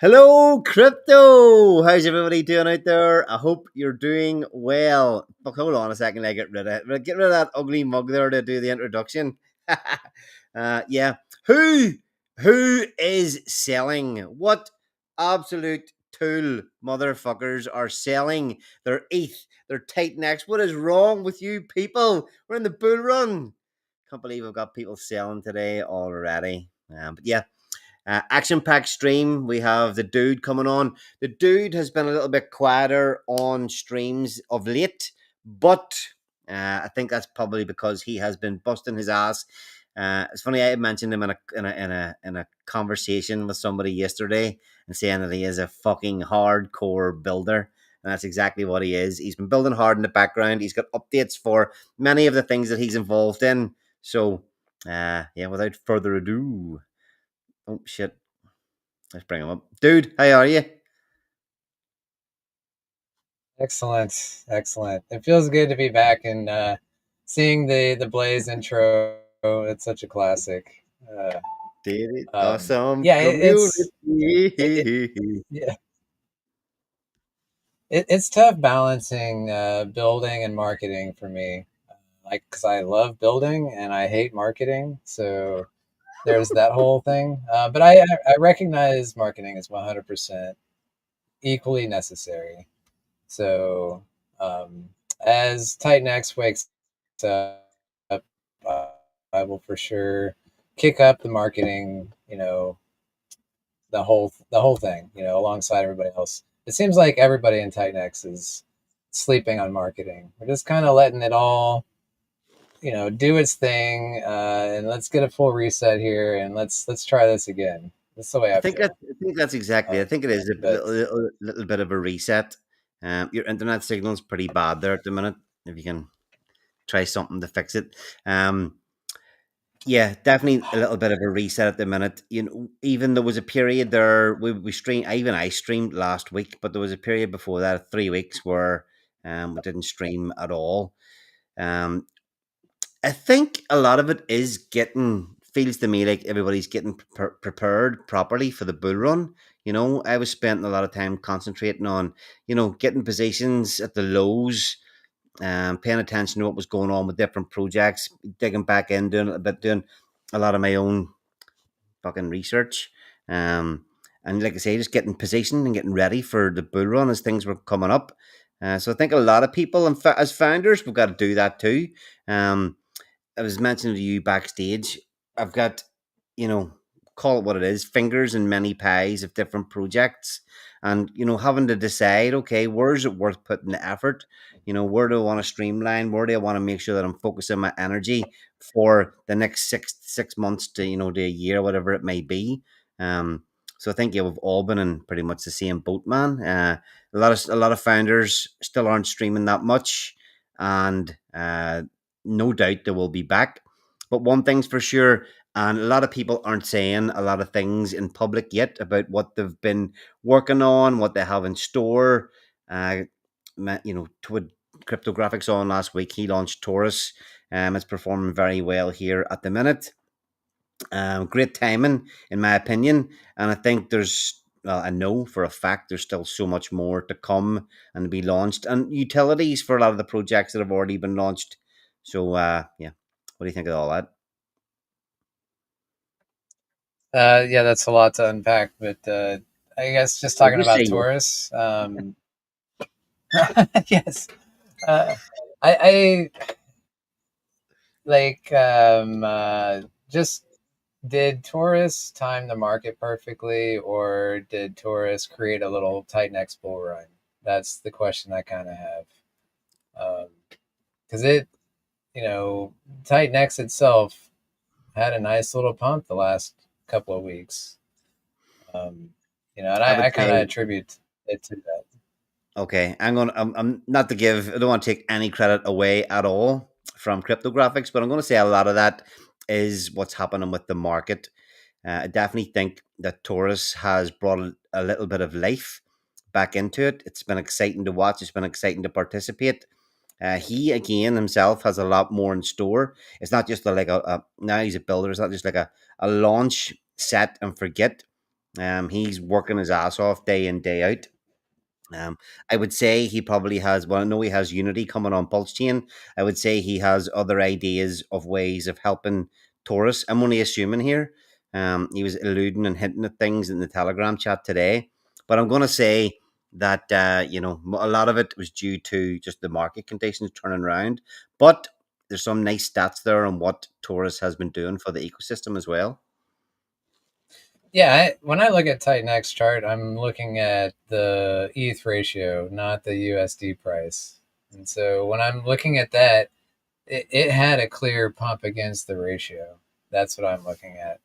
Hello, crypto. How's everybody doing out there? I hope you're doing well. Fuck, hold on a second. I get rid of that ugly mug there to do the introduction. Yeah. Who who is selling? What absolute tool motherfuckers are selling their ETH, their TitanX? What is wrong with you people? We're in the bull run. Can't believe I've got people selling today already. But yeah, action packed stream. We have the dude coming on. The dude has been a little bit quieter on streams of late, but I think that's probably because he has been busting his ass. It's funny. I mentioned him in a conversation with somebody yesterday, and saying that he is a fucking hardcore builder. And that's exactly what he is. He's been building hard in the background. He's got updates for many of the things that he's involved in. So, yeah, without further ado, oh shit, let's bring him up. Dude, how are you? Excellent, excellent. It feels good to be back and seeing the Blaze intro. It's such a classic. Did it awesome Yeah, community. yeah, it's tough balancing building and marketing for me. Like, because I love building and I hate marketing, so there's that whole thing. But I recognize marketing is 100% equally necessary. So um, as TitanX wakes up, uh, I will for sure kick up the marketing. The whole thing. Alongside everybody else. It seems like everybody in TitanX is sleeping on marketing. We're just kind of letting it all, do its thing, and let's get a full reset here, and let's try this again. That's the way I feel. I think that's exactly. I Um, think it is a but little bit of a reset. Your internet signal's pretty bad there at the minute. If you can try something to fix it. Yeah, definitely a little bit of a reset at the minute. Even there was a period there we streamed. Even I streamed last week, but there was a period before that, 3 weeks, where we didn't stream at all. Um, I think a lot of it is getting feels to me like everybody's getting prepared properly for the bull run. I was spending a lot of time concentrating on, getting positions at the lows, paying attention to what was going on with different projects, digging back in, doing a lot of my own fucking research. And like I say, just getting positioned and getting ready for the bull run as things were coming up. So I think a lot of people, as founders, we've got to do that too. Um, I was mentioning to you backstage, I've got, you know, call it what it is, fingers in many pies of different projects. And, having to decide, okay, where is it worth putting the effort? Where do I want to streamline? Where do I want to make sure that I'm focusing my energy for the next six months to, to a year, whatever it may be. Um, so I think we've all been in pretty much the same boat, man. A lot of founders still aren't streaming that much, and no doubt they will be back. But one thing's for sure, and a lot of people aren't saying a lot of things in public yet about what they've been working on, what they have in store. Uh, to cryptographics on last week, he launched Taurus. It's performing very well here at the minute. Great timing, in my opinion, and I think well, I know for a fact there's still so much more to come and to be launched, and utilities for a lot of the projects that have already been launched. So, yeah, what do you think of all that? yeah, that's a lot to unpack. But I guess just Well, talking just say about yes. Taurus. Yes, uh, I like just did Taurus time the market perfectly, or did Taurus create a little TitanX bull run? That's the question I kind of have. Because TitanX itself had a nice little pump the last couple of weeks. Um, and I I would kind of say, attribute it to that. okay, I'm not to give, I don't want to take any credit away at all from cryptographics, but I'm going to say a lot of that is what's happening with the market. I definitely think that Taurus has brought a little bit of life back into it. It's been exciting to watch. It's been exciting to participate. He again himself has a lot more in store. It's not just like now he's a builder. It's not just like a launch set and forget. He's working his ass off day in, day out. Um, I would say he probably has. Well, I know he has Unity coming on Pulse Chain. I would say he has other ideas of ways of helping Taurus. I'm only assuming here. He was alluding and hinting at things in the Telegram chat today, but I'm going to say that a lot of it was due to just the market conditions turning around. But there's some nice stats there on what Taurus has been doing for the ecosystem as well. Yeah, when I look at TitanX chart, I'm looking at the ETH ratio, not the USD price. And so when I'm looking at that, it had a clear pump against the ratio. That's what I'm looking at.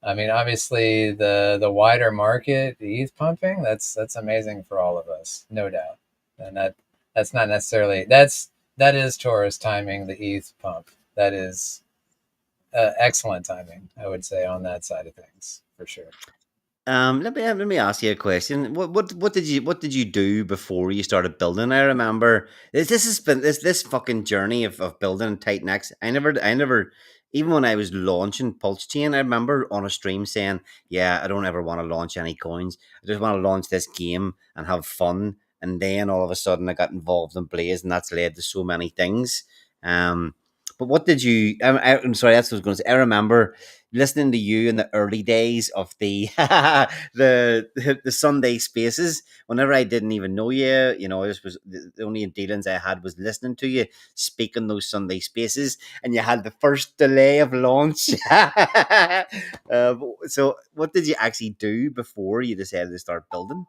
I mean, obviously, the wider market, the ETH pumping, that's amazing for all of us, no doubt. And that's not necessarily that is Taurus timing the ETH pump. That is excellent timing, I would say, on that side of things for sure. Let me ask you a question. What did you do before you started building? I remember this has been this fucking journey of building Titan X. I never even when I was launching Pulse Chain, I remember on a stream saying, "Yeah, I don't ever want to launch any coins. I just want to launch this game and have fun." And then all of a sudden, I got involved in Blaze, and that's led to so many things. Um, but what did you? I'm sorry, that's what I was going to say. I remember listening to you in the early days of the the Sunday spaces. Whenever I didn't even know you, this was the only dealings I had was listening to you speak in those Sunday spaces, and you had the first delay of launch. So, what did you actually do before you decided to start building?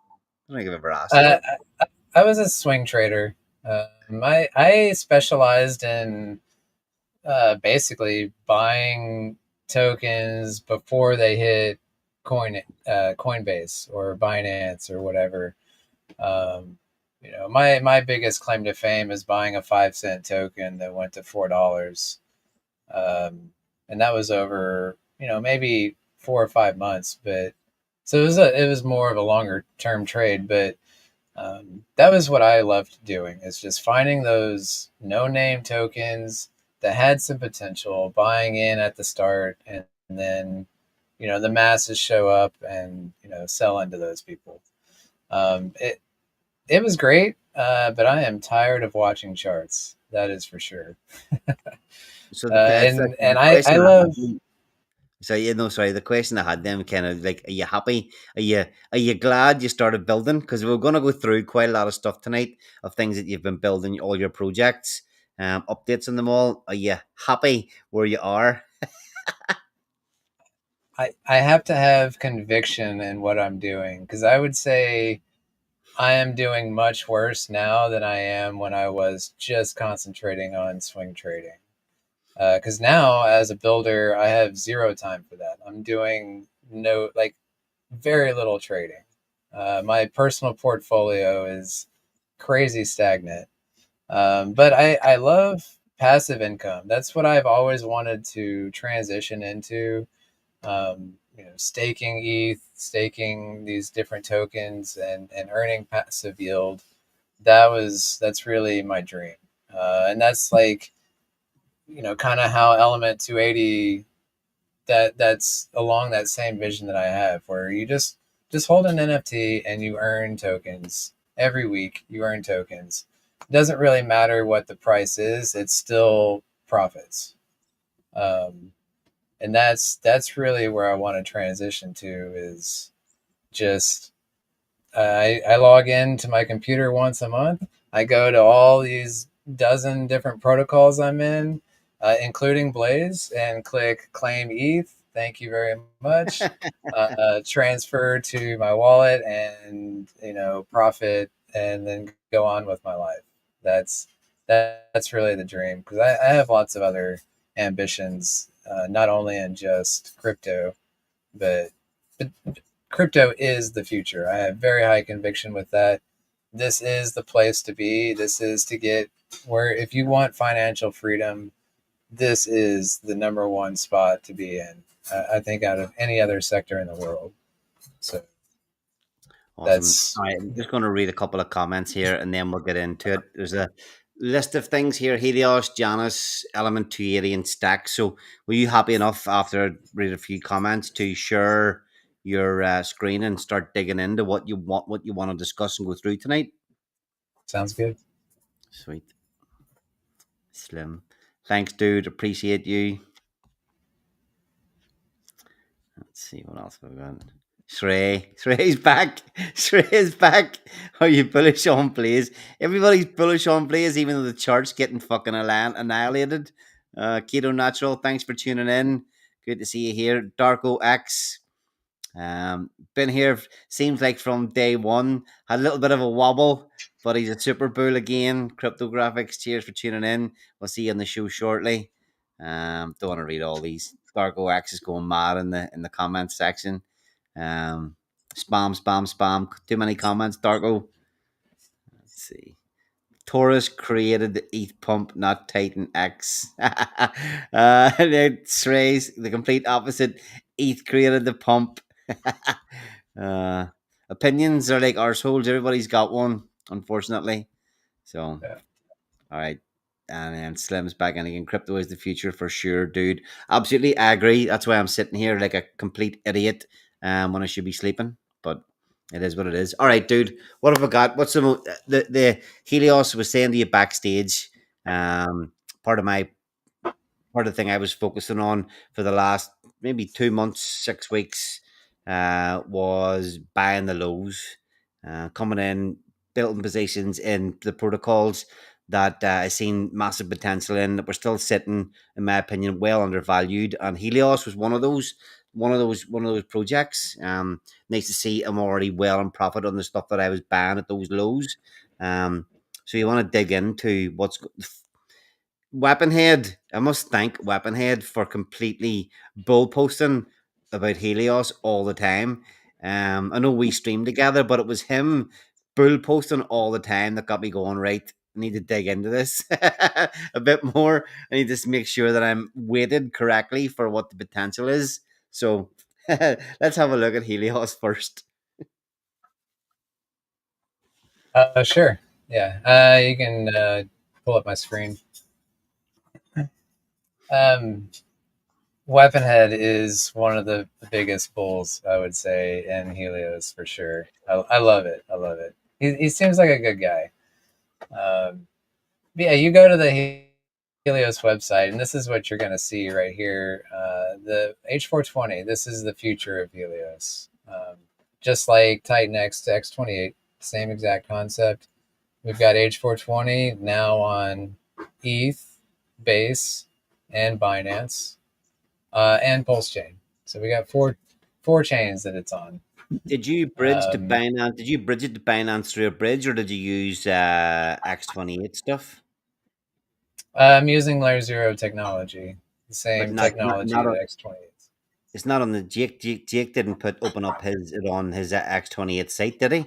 I don't think I've ever asked you Uh, that. I was a swing trader. I specialized in basically buying tokens before they hit Coinbase or Binance or whatever. Um, my biggest claim to fame is buying a 5 cent token that went to $4, um, and that was over maybe 4 or 5 months. But so it was more of a longer term trade, but that was what I loved doing, is just finding those no name tokens that had some potential, buying in at the start, and then the masses show up and sell into those people. It was great, but I am tired of watching charts. That is for sure. So And the I question I love. had. So sorry. The question I had then kind of like, are you happy? Are you glad you started building? Because we're going to go through quite a lot of stuff tonight of things that you've been building, all your projects, updates on them all. Are you happy where you are? I have to have conviction in what I'm doing, because I would say I am doing much worse now than I am when I was just concentrating on swing trading. Because now, as a builder, I have zero time for that. I'm doing no, like, very little trading. My personal portfolio is crazy stagnant. But I love passive income. That's what I've always wanted to transition into. Staking ETH, staking these different tokens, and earning passive yield. That's really my dream, and that's like kind of how Element 280, that's along that same vision that I have, where you just hold an NFT and you earn tokens every week. You earn tokens. It doesn't really matter what the price is; it's still profits. Um, and that's really where I want to transition to, is just I log into my computer once a month. I go to all these dozen different protocols I'm in, including Blaze, and click claim ETH. Thank you very much. Transfer to my wallet, and profit, and then go on with my life. That's that's really the dream, because I have lots of other ambitions, not only in just crypto, but but crypto is the future. I have very high conviction with that. This is the place to be. This is to get where, if you want financial freedom, this is the number one spot to be in. I think out of any other sector in the world. So Awesome. that's All right, I'm just going to read a couple of comments here and then we'll get into it. There's a list of things here: Helios, Janus, Element 280, and STAX. So, were you happy enough after I read a few comments to share your screen and start digging into what you want to discuss and go through tonight. Sounds good. Sweet, Slim. Thanks, dude. Appreciate you. Let's see what else we've got. Shrey's back. Shrey's back. Are you bullish on plays? Everybody's bullish on plays, even though the chart's getting fucking annihilated. Keto Natural, thanks for tuning in. Good to see you here. Darko X, been here, seems like from day one. Had a little bit of a wobble, but he's a super bull again. Cryptographics, cheers for tuning in. We'll see you on the show shortly. Don't want to read all these. Darko X is going mad in the comments section. Spam, spam, spam. Too many comments. Darko. Let's see. Taurus created the ETH pump, not Titan X. It's the complete opposite. ETH created the pump. uh, Opinions are like arseholes. Everybody's got one, unfortunately. So, Yeah. all right. And then Slim's back in again. Crypto is the future for sure, dude. Absolutely, I agree. That's why I'm sitting here like a complete idiot when I should be sleeping. But it is what it is. All right, dude. What have I got? What's the Helios was saying to you backstage? Um, part of my part of the thing I was focusing on for the last maybe 2 months, 6 weeks, was buying the lows, coming in, building positions in the protocols that I seen massive potential in that were still sitting, in my opinion, well undervalued. And Helios was one of those projects. Nice to see I'm already well in profit on the stuff that I was buying at those lows. So you want to dig into Weaponhead. I must thank Weaponhead for completely bull posting about Helios all the time. I know we streamed together, but it was him bull posting all the time that got me going. Right, I need to dig into this a bit more. I need to make sure that I'm weighted correctly for what the potential is. So let's have a look at Helios first. Sure. Yeah. You can pull up my screen. Um, Weaponhead is one of the biggest bulls, I would say, in Helios for sure. I love it. I love it. He seems like a good guy. But yeah, you go to the Helios website, and this is what you're going to see right here. The H420, this is the future of Helios. Just like TitanX X28, same exact concept. We've got H420 now on ETH, Base, and Binance, and Pulse Chain. So we got four chains that it's on. Did you bridge to Um, Binance? Did you bridge it to Binance through a bridge, or did you use X28 stuff? I'm using Layer Zero technology, the But same not technology on, that X28 is. it's not on the Jake didn't put open up his it on his X28 site, did he?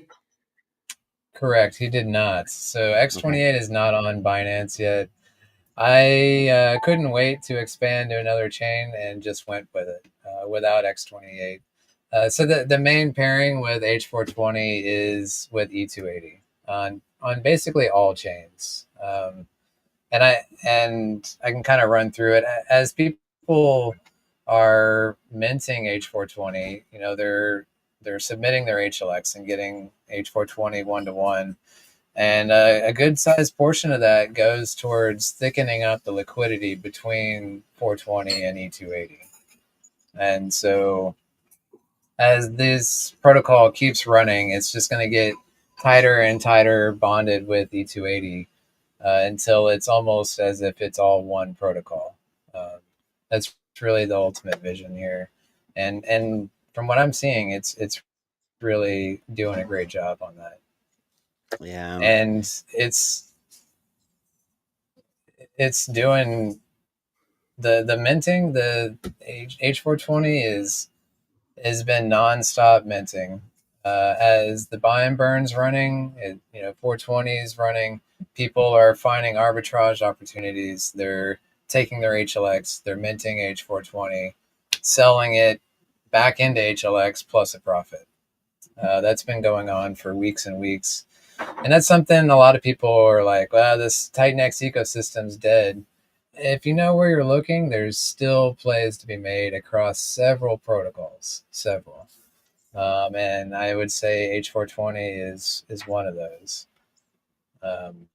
Correct, he did not. So Okay. X28 is not on Binance yet. I couldn't wait to expand to another chain and just went with it without X28. So the main pairing with H420 is with E280 on basically all chains. And I can kind of run through it as people are minting H420. You know, they're submitting their HLX and getting H420 to one, and a good sized portion of that goes towards thickening up the liquidity between 420 and E280. And so as this protocol keeps running, it's just going to get tighter and tighter bonded with E280 until it's almost as if it's all one protocol. That's really the ultimate vision here, and from what I'm seeing, it's really doing a great job on that. Yeah. And it's doing the minting. The H420 is has been nonstop minting. As the buy and burns running, 420 is running. People are finding arbitrage opportunities. They're taking their HLX, they're minting H420, selling it back into HLX plus a profit. That's been going on for weeks and weeks. And that's something a lot of people are like, well, this TitanX ecosystem's dead. If you know where you're looking, there's still plays to be made across several protocols. Several. And I would say H420 is one of those. Um,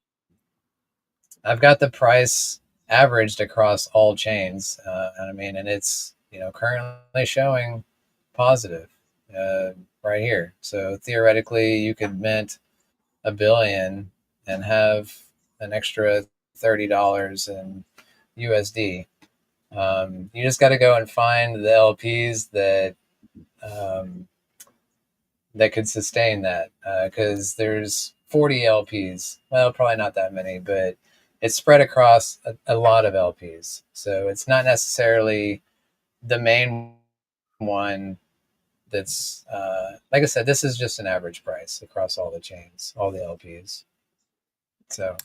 I've got the price averaged across all chains, and I mean, and it's currently showing positive right here. So theoretically, you could mint $1 billion and have an extra $30 in USD. You just got to go and find the LPs um, that could sustain that, because there's 40 LPs. Well, probably not that many, but it's spread across a lot of LPs. So it's not necessarily the main one that's, like I said, this is just an average price across all the chains, all the LPs. So,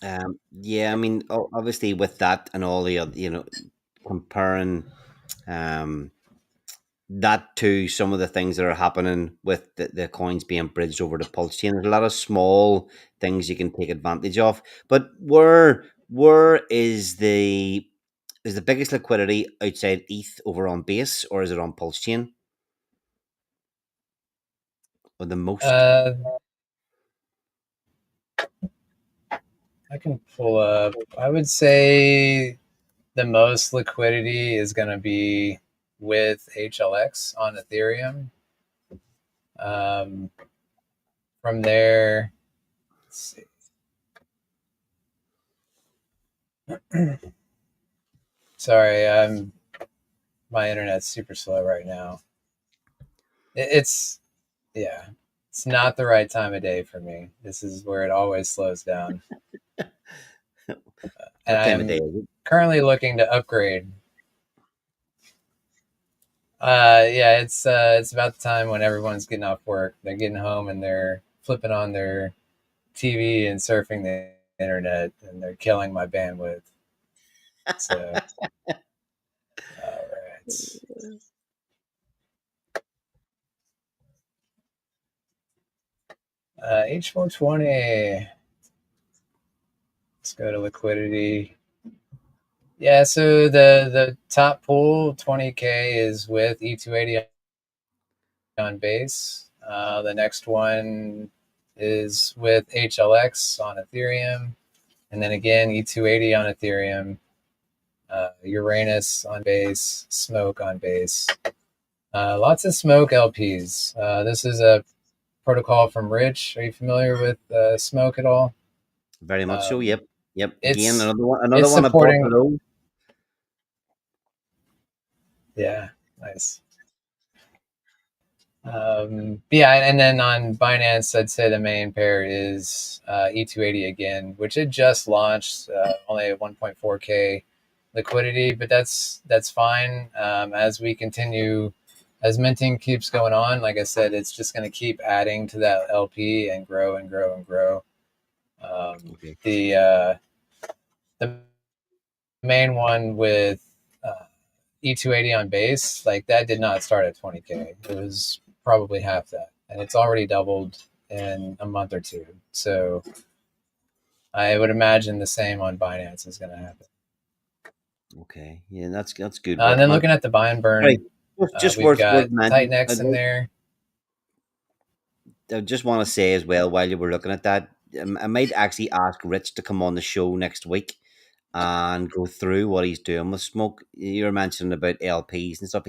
Yeah, I mean, obviously with that and all the other, comparing um, that to some of the things that are happening with the coins being bridged over to Pulse Chain. There's a lot of small things you can take advantage of. But where is the biggest liquidity outside ETH over on Base, or is it on Pulse Chain, or the most? uh, I can pull up. I would say the most liquidity is going to be with HLX on Ethereum. Um, from there, let's see. Sorry, my internet's super slow right now. It's yeah, it's not the right time of day for me. This is where it always slows down, and What time of day I'm is it? currently looking to upgrade. Yeah, it's about the time when everyone's getting off work. They're getting home and they're flipping on their TV and surfing the internet, and they're killing my bandwidth. So, all right, H420. Let's go to liquidity. Yeah, so the top pool 20K is with E280 on base. The next one is with HLX on Ethereum, and then again E280 on Ethereum, Uranus on base, Smoke on base. Lots of Smoke LPs. This is a protocol from Rich. Are you familiar with Smoke at all? Very much so. Um, Yep. Yep. Again, it's another it's one I bought supporting. below. Yeah, nice. Yeah, and then on Binance, I'd say the main pair is E280 again, which it just launched, only at 1.4K liquidity, but that's fine. As we continue, as minting keeps going on, like I said, it's just going to keep adding to that LP and grow and grow and grow. Um, Okay. the uh, the main one with E280 on base, like that did not start at 20K. It was probably half that, and it's already doubled in a month or two. So I would imagine the same on Binance is going to happen. Okay. Yeah, that's good And work, then man. looking at the buy and Right. burn, Just we've worth got mentioning. TitanX in there. I just want to say as well, while you were looking at that, I might actually ask Rich to come on the show next week and go through what he's doing with Smoke. You were mentioning about LPs and stuff.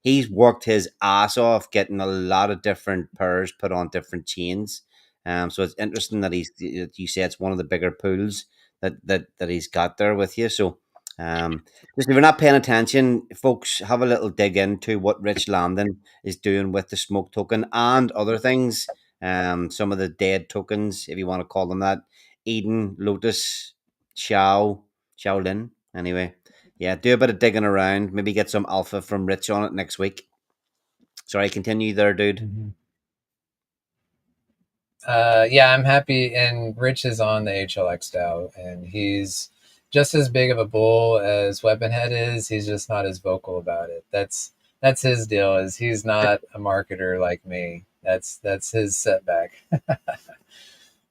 He's worked his ass off getting a lot of different pairs put on different chains. So it's interesting that you say it's one of the bigger pools that he's got there with you. So just if you're not paying attention, folks, have a little dig into what Rich Landon is doing with the Smoke token and other things. Some of the dead tokens, if you want to call them that. Eden, Lotus, Shaolin. Anyway, yeah, do a bit of digging around. Maybe get some alpha from Rich on it next week. Sorry, continue there, dude. Mm-hmm. Yeah, I'm happy. And Rich is on the HLX DAO, and he's just as big of a bull as Weaponhead is. He's just not as vocal about it. That's his deal. Is he's not a marketer like me. That's his setback.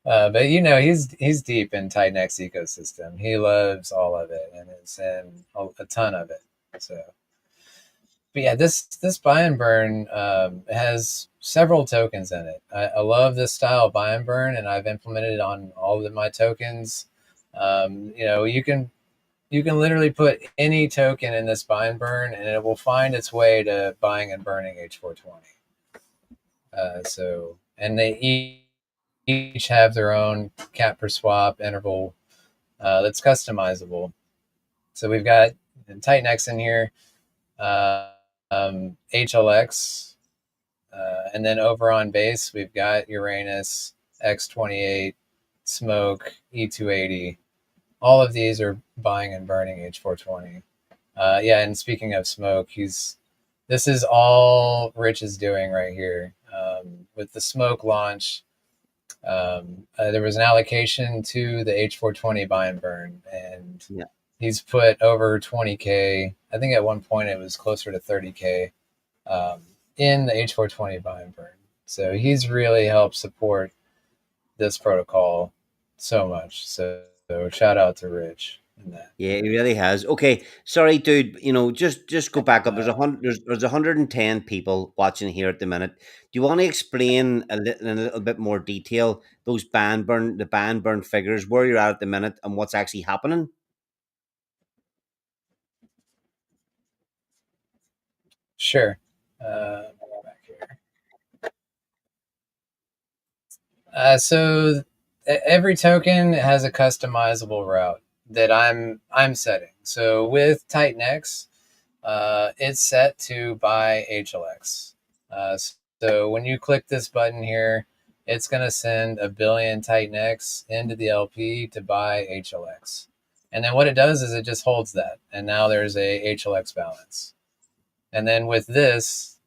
But he's deep in TitanX ecosystem. He loves all of it and is in a ton of it. So, but yeah, this buy and burn has several tokens in it. I love this style of buy and burn, and I've implemented it on all of my tokens. You can literally put any token in this buy and burn, and it will find its way to buying and burning H420. And they each have their own cap per swap interval that's customizable. So we've got TitanX in here, HLX, and then over on base, we've got Uranus, X28, Smoke, E280. All of these are buying and burning H420. Yeah, and speaking of Smoke, this is all Rich is doing right here. With the Smoke launch, there was an allocation to the H420 buy and burn, and Yeah. he's put over 20K. I think at one point it was closer to 30K um, in the H420 buy and burn. So he's really helped support this protocol so much. So shout out to Rich in that. Yeah, it really has. Okay, sorry, dude. Just go back up. There's a Uh, hundred. There's 110 people watching here at the minute. Do you want to explain in a little bit more detail the band burn figures, where you're at the minute, and what's actually happening? sure. Back here. So every token has a customizable route that I'm setting. So with TitanX, it's set to buy HLX. So when you click this button here, it's going to send a billion TitanX into the LP to buy HLX. And then what it does is it just holds that. And now there's a HLX balance. And then with this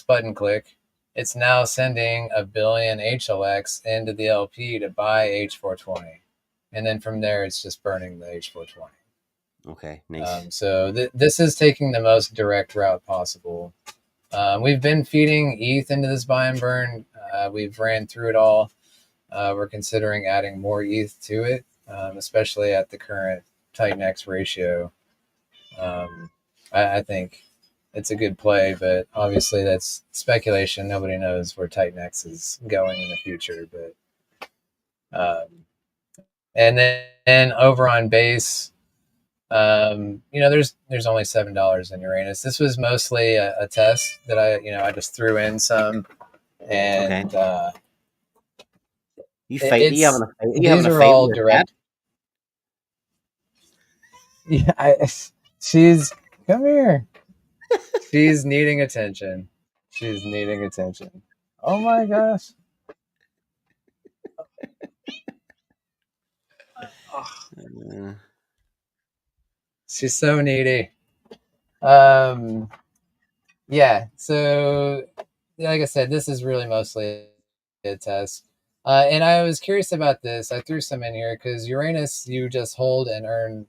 button click, it's now sending a billion HLX into the LP to buy H420. And then from there, it's just burning the H420. Okay, nice. This is taking the most direct route possible. We've been feeding ETH into this buy and burn. We've ran through it all. We're considering adding more ETH to it, especially at the current TitanX ratio. I think it's a good play, but obviously that's speculation. Nobody knows where TitanX is going in the future. And then over on base, there's only $7 in Uranus. This was mostly a test that I just threw in some, Okay, and you it, fight. it's Are you having these a are fight with all your cat? direct. Yeah, she's come here. She's needing attention. She's needing attention. Oh my gosh. Oh, Uh, she's so needy. Um, yeah. So, like I said, this is really mostly a test. And I was curious about this. I threw some in here because Uranus, you just hold and earn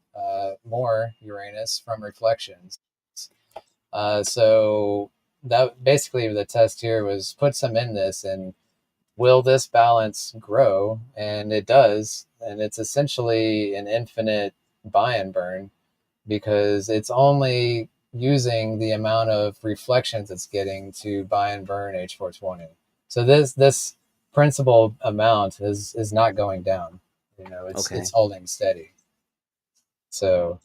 more Uranus from reflections. So that basically the test here was put some in this, and will this balance grow? And it does. And it's essentially an infinite buy and burn because it's only using the amount of reflections it's getting to buy and burn H420. So this principal amount is not going down. It's okay, holding steady. So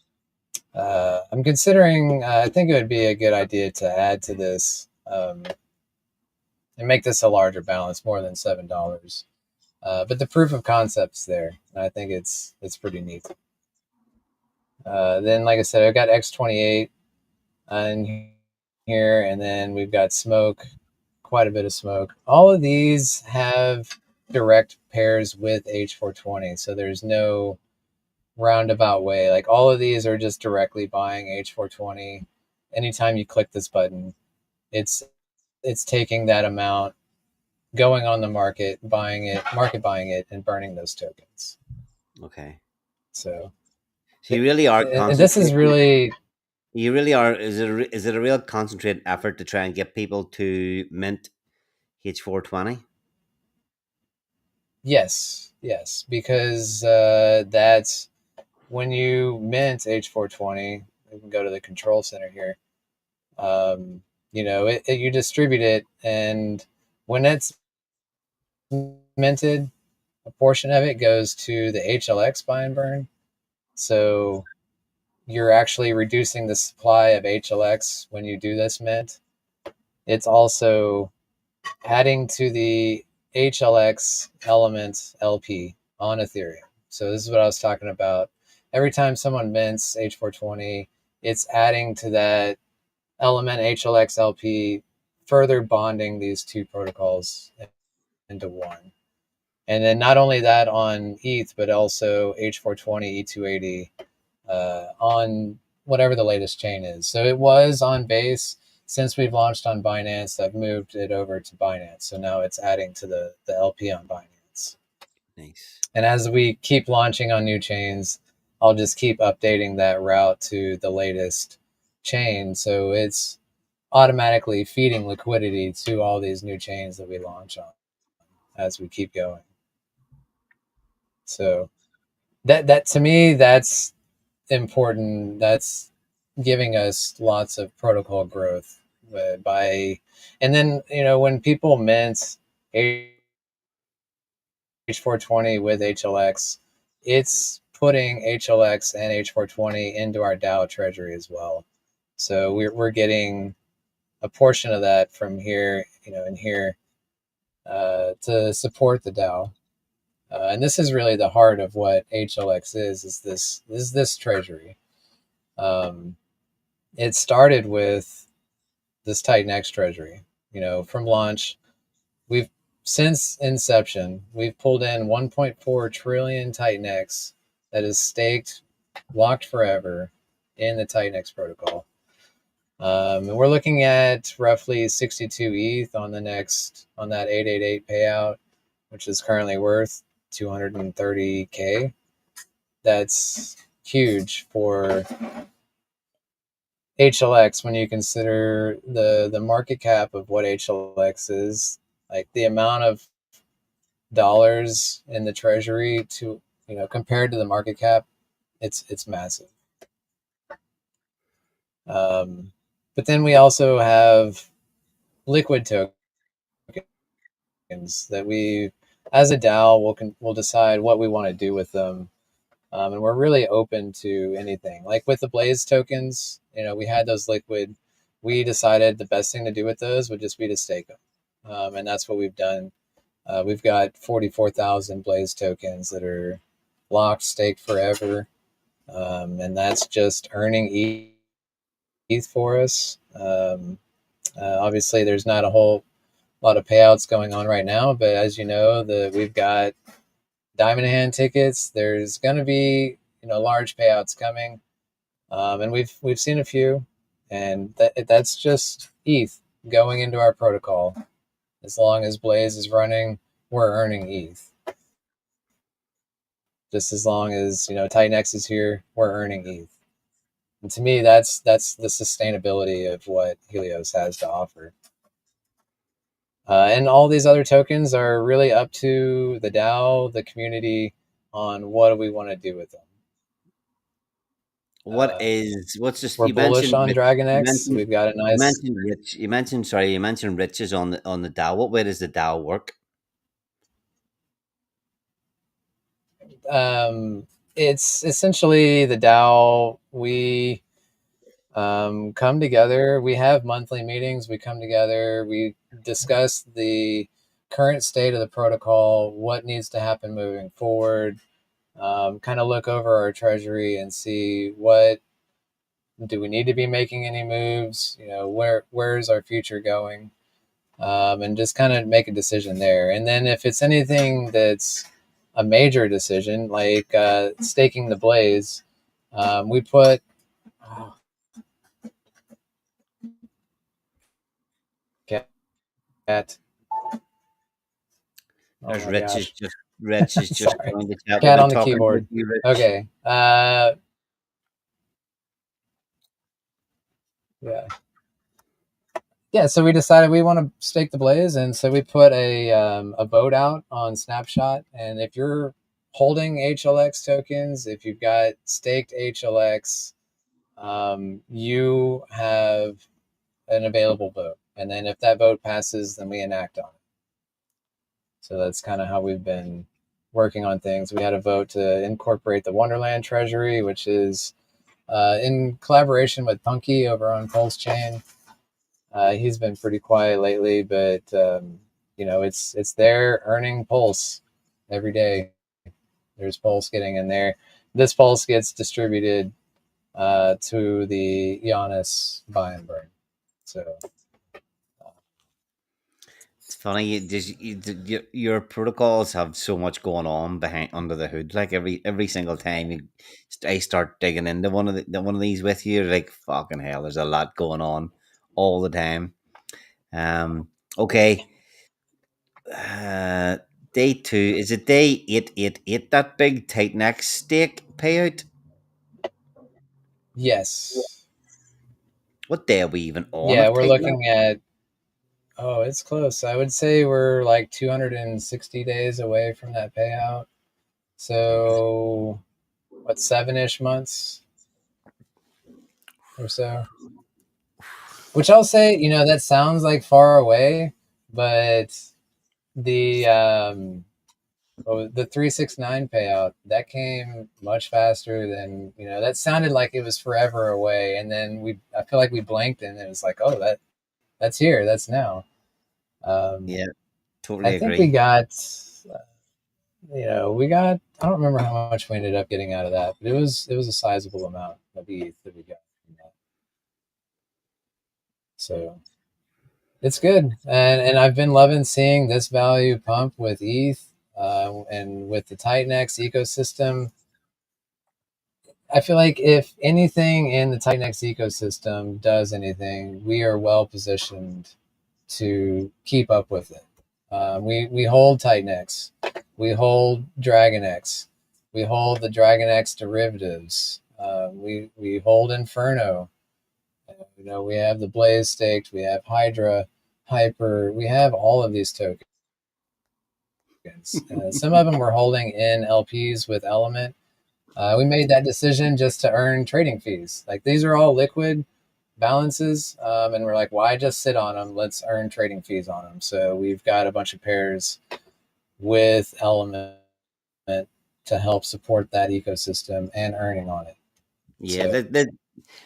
I'm considering. I think it would be a good idea to add to this and make this a larger balance, more than $7. But the proof of concept's there, and I think it's pretty neat. Then, like I said, I've got X28 in here, and then we've got Smoke, quite a bit of Smoke. All of these have direct pairs with H420, so there's no roundabout way. Like all of these are just directly buying H420. Anytime you click this button, it's it's taking that amount, going on the market, buying it, market buying it, and burning those tokens. okay. So So you really are this is concentrating. really You really are. Is it a real concentrated effort to try and get people to mint H420? yes, because that's when you mint H420. We can go to the control center here. Um, you distribute it, and When it's minted, a portion of it goes to the HLX buy and burn. So you're actually reducing the supply of HLX when you do this mint. It's also adding to the HLX element LP on Ethereum. So this is what I was talking about. Every time someone mints H420, it's adding to that element HLX LP, further bonding these two protocols into one. And then not only that on ETH, but also H420, E280 on whatever the latest chain is. So it was on Base. Since we've launched on Binance, I've moved it over to Binance. So now it's adding to the LP on Binance. Nice. And as we keep launching on new chains, I'll just keep updating that route to the latest chain. So it's automatically feeding liquidity to all these new chains that we launch on as we keep going. So that to me, that's important. That's giving us lots of protocol growth by, and then when people mint H420 with HLX, it's putting HLX and H420 into our DAO treasury as well. So we're getting a portion of that from here, in here, to support the DAO. And this is really the heart of what HLX is this treasury. Um, it started with this TitanX treasury. From launch, we've since inception, we've pulled in 1.4 trillion TitanX that is staked, locked forever in the TitanX protocol. And we're looking at roughly 62 ETH on that 888 payout, which is currently worth 230K. That's huge for HLX when you consider the market cap of what HLX is, like the amount of dollars in the treasury to compared to the market cap, it's massive. But then we also have liquid tokens that we, as a DAO, we'll decide what we want to do with them. And we're really open to anything. Like with the Blaze tokens, we had those liquid. We decided the best thing to do with those would just be to stake them. And that's what we've done. We've got 44,000 Blaze tokens that are locked, staked forever. And that's just earning ETH for us. Obviously, there's not a whole lot of payouts going on right now, but as you know, we've got Diamond Hand tickets. There's going to be large payouts coming, and we've seen a few, and that's just ETH going into our protocol. As long as Blaze is running, we're earning ETH. Just as long as TitanX is here, we're earning ETH. And to me, that's the sustainability of what Helios has to offer. And all these other tokens are really up to the DAO, the community, on what do we want to do with them. What's just We're you bullish mentioned on rich, Dragon you X. mentioned We've got a you nice. mentioned rich you mentioned riches on the DAO. What way does the DAO work? It's essentially the DAO. We come together. We have monthly meetings. We come together. We discuss the current state of the protocol, what needs to happen moving forward. Kind of look over our treasury and see what do we need to be making any moves. Where's our future going, and just kind of make a decision there. And then if it's anything that's a major decision, like staking the Blaze, we put. Oh, cat. Oh There's my gosh. Rich is just Sorry. joined the chat. We've Cat been on the talking about keyboard. you, Rich. Okay. Yeah. Yeah. So we decided we want to stake the Blaze, and so we put a vote out on Snapshot. And if you're holding HLX tokens, if you've got staked HLX, you have an available vote. And then if that vote passes, then we enact on it. So that's kind of how we've been working on things. We had a vote to incorporate the Wonderland Treasury, which is in collaboration with Punky over on Pulse Chain. He's been pretty quiet lately, but it's there earning Pulse every day. There's Pulse getting in there. This Pulse gets distributed to the URANUS buy and burn. So It's funny. Your protocols have so much going on behind under the hood. Like every single time I start digging into one of these with you, like fucking hell, there's a lot going on all the time. Um. Okay. Uh. Day two, is it day 888? That big TitanX stake payout. yes, What day are we even on yeah, of we're TitanX? looking at. Oh, it's close. I would say we're like 260 days away from that payout. So what, 7-ish months or so? Which I'll say, that sounds like far away, but the the 369 payout that came much faster than that sounded like it was forever away, and then I feel like we blinked and it was like, oh, that's here, that's now. Um, Yeah, I totally think we agree. got I don't remember how much we ended up getting out of that, but it was a sizable amount of ETH that we got from that. So it's good, and I've been loving seeing this value pump with ETH, and with the TitanX ecosystem. I feel like if anything in the TitanX ecosystem does anything, we are well positioned to keep up with it. We hold TitanX, we hold DragonX, we hold the DragonX derivatives, we hold Inferno. We have the Blaze staked, we have Hydra, Hyper, we have all of these tokens. Some of them we're holding in LPs with Element. We made that decision just to earn trading fees. Like, these are all liquid balances, and we're like, why just sit on them? Let's earn trading fees on them. So we've got a bunch of pairs with Element to help support that ecosystem and earning on it. Yeah, So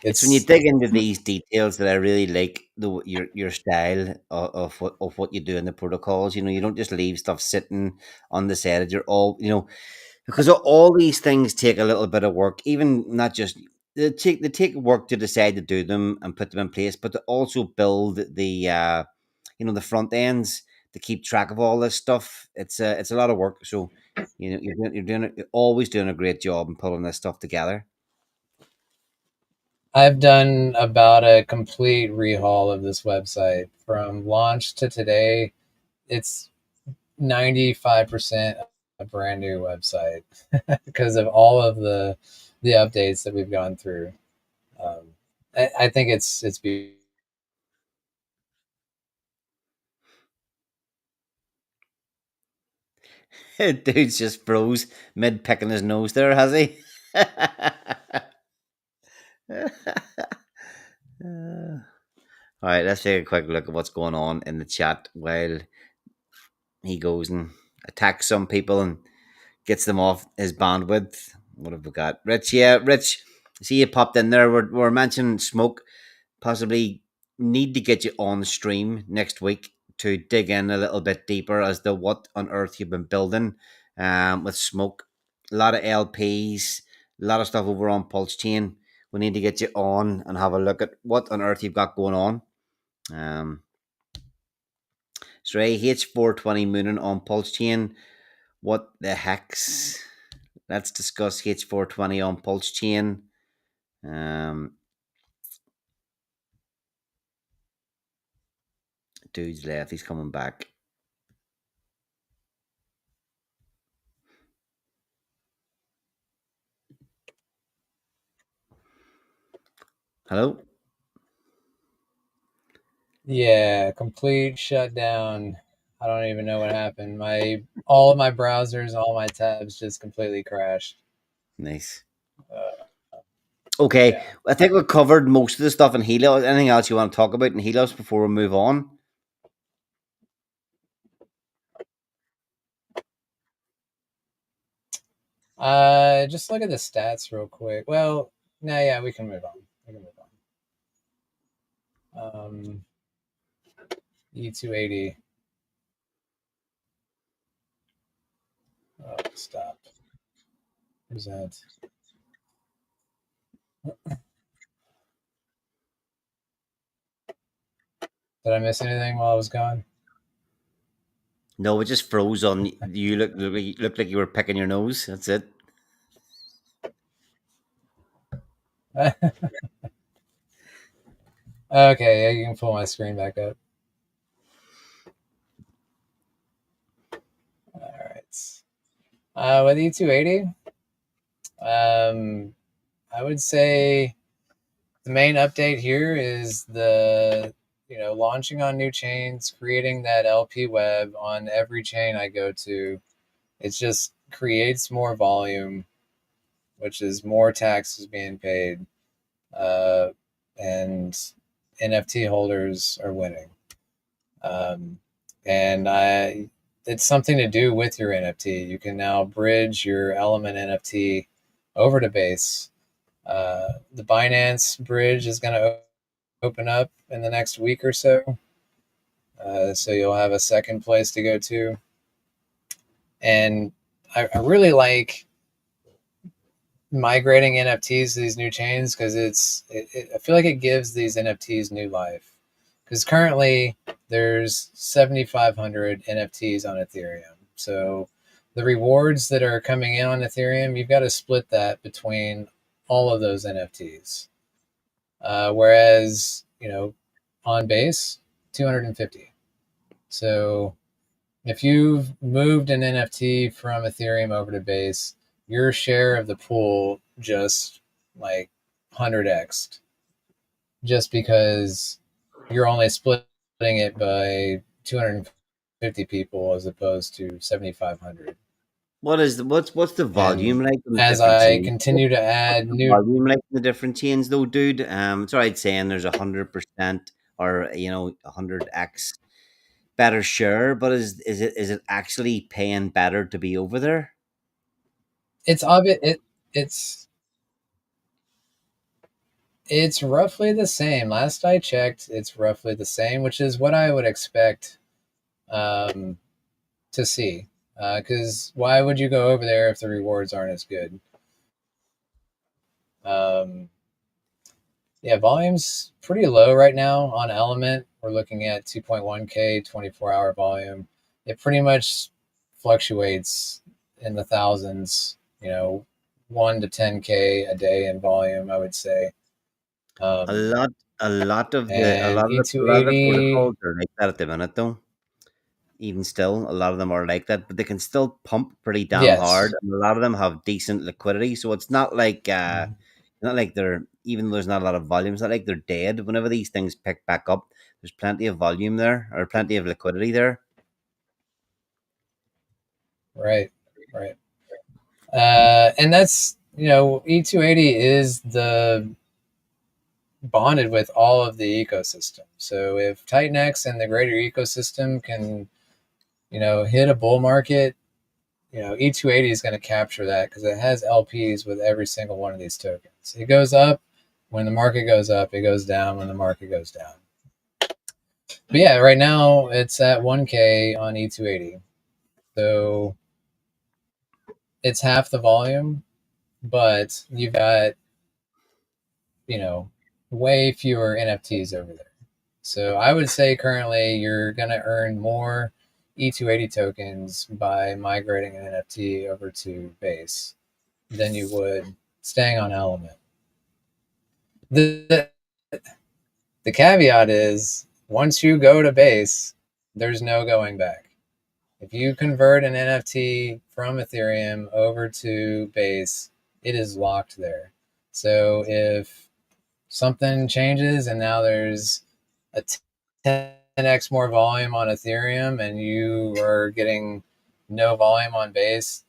it's when you it's dig into these details that I really like your style of what you do in the protocols. You don't just leave stuff sitting on the side. You're all because all these things take a little bit of work. Even not just they take work to decide to do them and put them in place, but to also build the front ends to keep track of all this stuff. It's a lot of work. So you're always doing a great job in pulling this stuff together. I've done about a complete rehaul of this website from launch to today. It's 95% a brand new website because of all of the updates that we've gone through. Um, I think it's beautiful. Dude's just froze mid picking his nose there, has he? All right, let's take a quick look at what's going on in the chat while he goes and attacks some people and gets them off his bandwidth. What have we got? Rich, yeah, Rich. See you popped in there. We're mentioning smoke. Possibly need to get you on stream next week to dig in a little bit deeper as to what on earth you've been building with smoke. A lot of LPs, a lot of stuff over on Pulse Chain. We need to get you on and have a look at what on earth you've got going on. Um, so H420 mooning on Pulse Chain. What the hex? Let's discuss H420 on Pulse Chain. Um, dude's left. He's coming back. Hello? Yeah, complete shutdown. I don't even know what happened. All of my browsers, all my tabs just completely crashed. Nice. Uh, Okay, yeah. I think we've covered most of the stuff in Helios. Anything else you want to talk about in Helios before we move on? Just look at the stats real quick. Well, no, yeah, we can move on. We can move on. E280. Oh, stop. Who's that? Did I miss anything while I was gone? No, it just froze on you. Looked like you were picking your nose. That's it. Okay, yeah, you can pull my screen back up. All right. With E280, I would say the main update here is the launching on new chains, creating that LP web on every chain I go to. It just creates more volume, which is more taxes being paid, uh, and NFT holders are winning. Um, and it's something to do with your NFT. You can now bridge your Element NFT over to Base. The Binance bridge is going to open up in the next week or so. So you'll have a second place to go to. And I really like migrating NFTs to these new chains because I feel like it gives these NFTs new life. Because currently there's 7,500 NFTs on Ethereum. So the rewards that are coming in on Ethereum, you've got to split that between all of those NFTs. Whereas, on base, 250. So if you've moved an NFT from Ethereum over to base, your share of the pool just like 100x just because you're only splitting it by 250 people as opposed to 7,500. What's the And volume like in the as different I chains? continue to What's add the new, volume like in the different chains though, dude? It's alright saying there's 100% or 100x better share, but is it actually paying better to be over there? it's obvious. It's it's roughly the same. Last I checked, it's roughly the same, which is what I would expect um, to see. Because why would you go over there if the rewards aren't as good? Um, yeah, volume's pretty low right now on Element. We're looking at 2.1K 24-hour volume. It pretty much fluctuates in the thousands, 1 to 10K a day in volume, I would say. A Um, lot, a lot of the a and lot of the a lot of the E280, protocols are like that at the minute, though. Even still, a lot of them are like that, but they can still pump pretty damn hard, yes. and a lot of them have decent liquidity. So it's not like they're even though there's not a lot of volume. It's not like they're dead. Whenever these things pick back up, there's plenty of volume there or plenty of liquidity there. Right, right. And that's, E280 is the bonded with all of the ecosystem. So if TitanX and the greater ecosystem can, hit a bull market, E280 is going to capture that because it has LPs with every single one of these tokens. It goes up when the market goes up, it goes down when the market goes down. But yeah, right now it's at 1K on E280. So it's half the volume, but you've got, you know, way fewer NFTs over there. So I would say currently you're going to earn more E280 tokens by migrating an NFT over to Base than you would staying on Element. The, the caveat is once you go to Base, there's no going back. If you convert an NFT from Ethereum over to Base, it is locked there. So if something changes and now there's a 10x more volume on Ethereum and you are getting no volume on Base,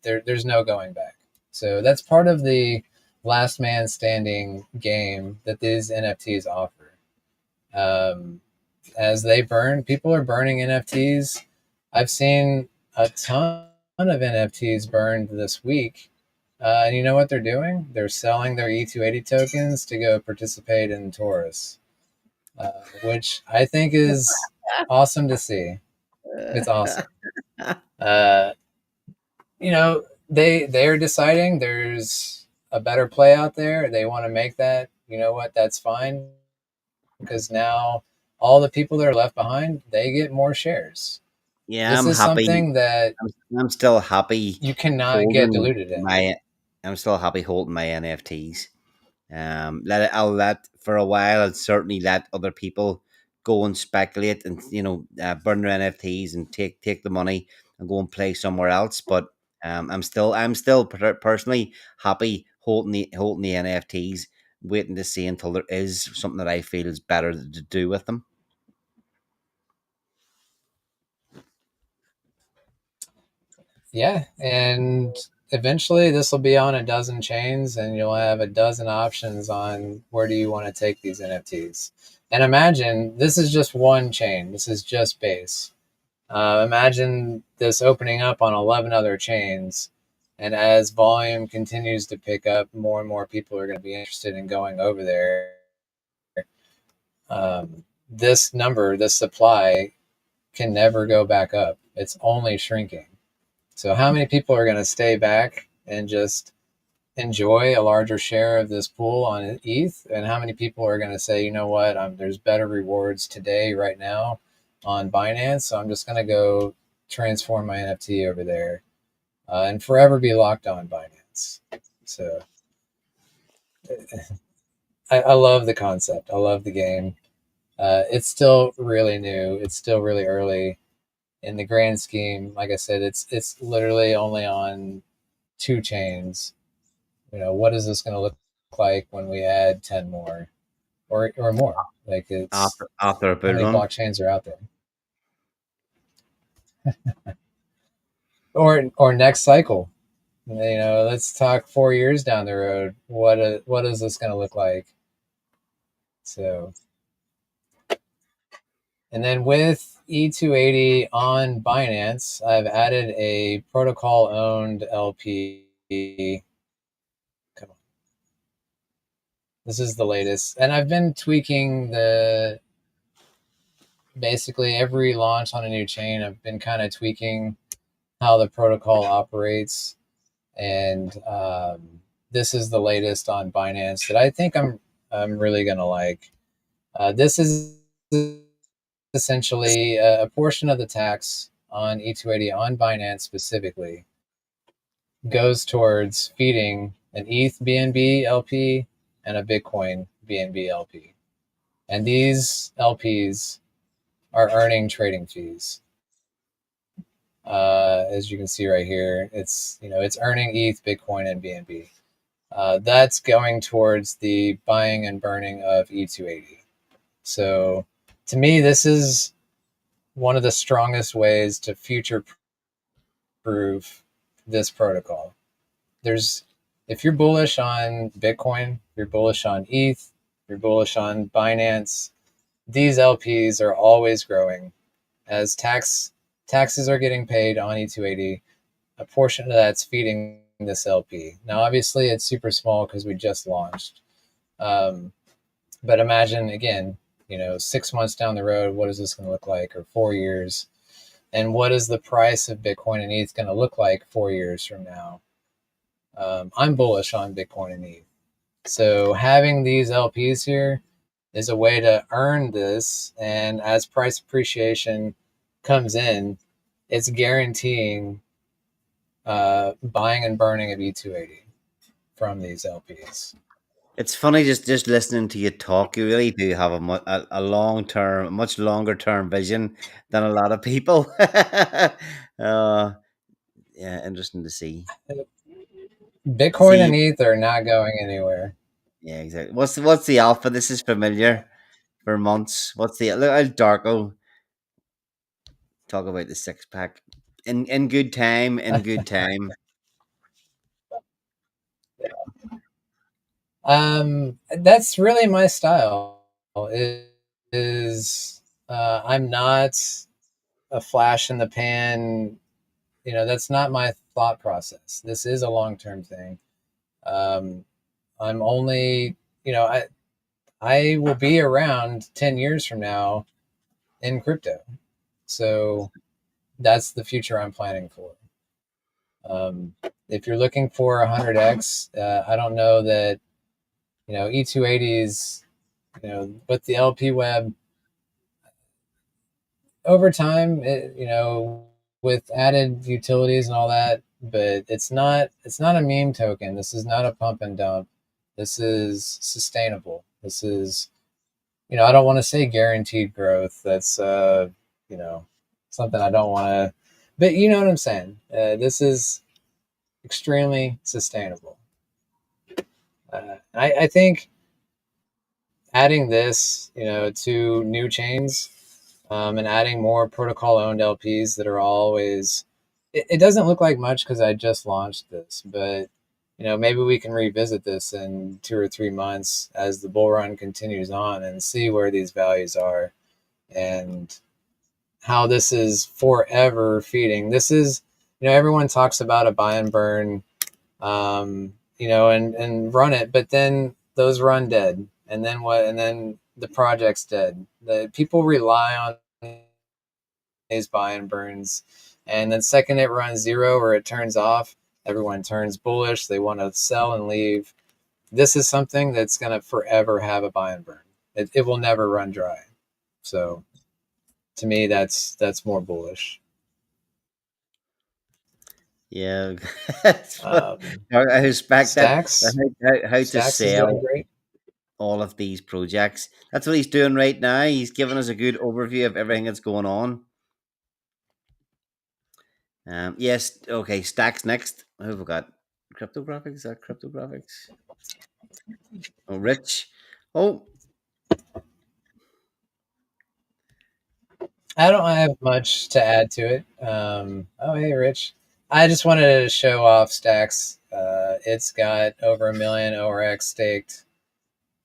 there's no going back. So that's part of the last man standing game that these NFTs offer. Um, as they burn, people are burning NFTs. I've seen a ton of NFTs burned this week. And you know what they're doing? They're selling their E280 tokens to go participate in Taurus, which I think is awesome to see. It's awesome. Uh, they're deciding there's a better play out there. They want to make that. You know what? That's fine because now all the people that are left behind, they get more shares. Yeah, This I'm is happy. something that I'm, I'm still happy you cannot get holding diluted in. my. I'm still happy holding my NFTs. I'll let for a while. I'll certainly let other people go and speculate and burn their NFTs and take the money and go and play somewhere else. But I'm still personally happy holding the NFTs, waiting to see until there is something that I feel is better to do with them. Yeah, and eventually this will be on a dozen chains, and you'll have a dozen options on where do you want to take these NFTs. And imagine this is just one chain. This is just base. Imagine this opening up on 11 other chains. And as volume continues to pick up, more and more people are going to be interested in going over there. This number, this supply, can never go back up. It's only shrinking. So, how many people are going to stay back and just enjoy a larger share of this pool on ETH? And how many people are going to say, you know what, there's better rewards today, right now on Binance. So, I'm just going to go transform my NFT over there and forever be locked on Binance. So, I love the concept. I love the game. It's still really new. It's still really early in the grand scheme. Like I said, it's literally only on two chains. What is this going to look like when we add 10 more or more? Like, it's After a how bull many run. blockchains are out there? Or next cycle. Let's talk 4 years down the road. What is this going to look like? So, and then with E280 on Binance, I've added a protocol owned LP. Come on. This is the latest. And I've been tweaking basically every launch on a new chain. I've been kind of tweaking how the protocol operates. And this is the latest on Binance that I think I'm really going to like. This is essentially a portion of the tax on E280 on Binance specifically goes towards feeding an ETH BNB LP and a Bitcoin BNB LP. And these LPs are earning trading fees. As you can see right here, it's earning ETH, Bitcoin, and BNB. That's going towards the buying and burning of E280. So to me, this is one of the strongest ways to future proof this protocol. There's If you're bullish on Bitcoin, you're bullish on ETH, you're bullish on Binance, these LPs are always growing as taxes are getting paid on E280. A portion of that's feeding this LP. Now, obviously, it's super small because we just launched. Um, but imagine again, 6 months down the road, what is this going to look like, or 4 years? And what is the price of Bitcoin and ETH going to look like 4 years from now? I'm bullish on Bitcoin and ETH. So having these LPs here is a way to earn this. And as price appreciation comes in, it's guaranteeing buying and burning of E280 from these LPs. It's funny just listening to you talk. You really do have a long term, much longer term vision than a lot of people. uh, yeah, interesting to see. Bitcoin and See, ETH are not going anywhere. yeah, exactly. What's the alpha? This is familiar for months. What's the look? I'll Darko talk about the six pack in good time. In good time. That's really my style. Is I'm not a flash in the pan that's not my thought process. This is a long term thing. Um, I'm only, I will be around 10 years from now in crypto. So that's the future I'm planning for. Um, if you're looking for 100x, I don't know that, E280s, with the LP web over time, with added utilities and all that, but it's not a meme token. This is not a pump and dump. This is sustainable. This is, I don't want to say guaranteed growth. That's you know, something I don't want to, but you know what I'm saying. This is extremely sustainable. I think adding this, to new chains, and adding more protocol owned LPs that are always, it doesn't look like much because I just launched this, but maybe we can revisit this in 2 or 3 months as the bull run continues on and see where these values are and how this is forever feeding. This is, everyone talks about a buy and burn, and run it, but then those run dead. And then what? And then the project's dead. The people rely on these buy and burns. And then second it runs zero or it turns off, everyone turns bullish. They want to sell and leave. This is something that's going to forever have a buy and burn. It will never run dry. So to me, that's more bullish. Yeah, Um, I respect that. STAX, How to STAX is doing sell great. all of these projects. That's what he's doing right now. He's giving us a good overview of everything that's going on. Yes, okay. Stacks next. Who have we got? Cryptographics? Is that cryptographics? Oh, Rich. Oh, I don't have much to add to it. Oh, hey, Rich. I just wanted to show off Stacks. It's got over 1 million ORX staked.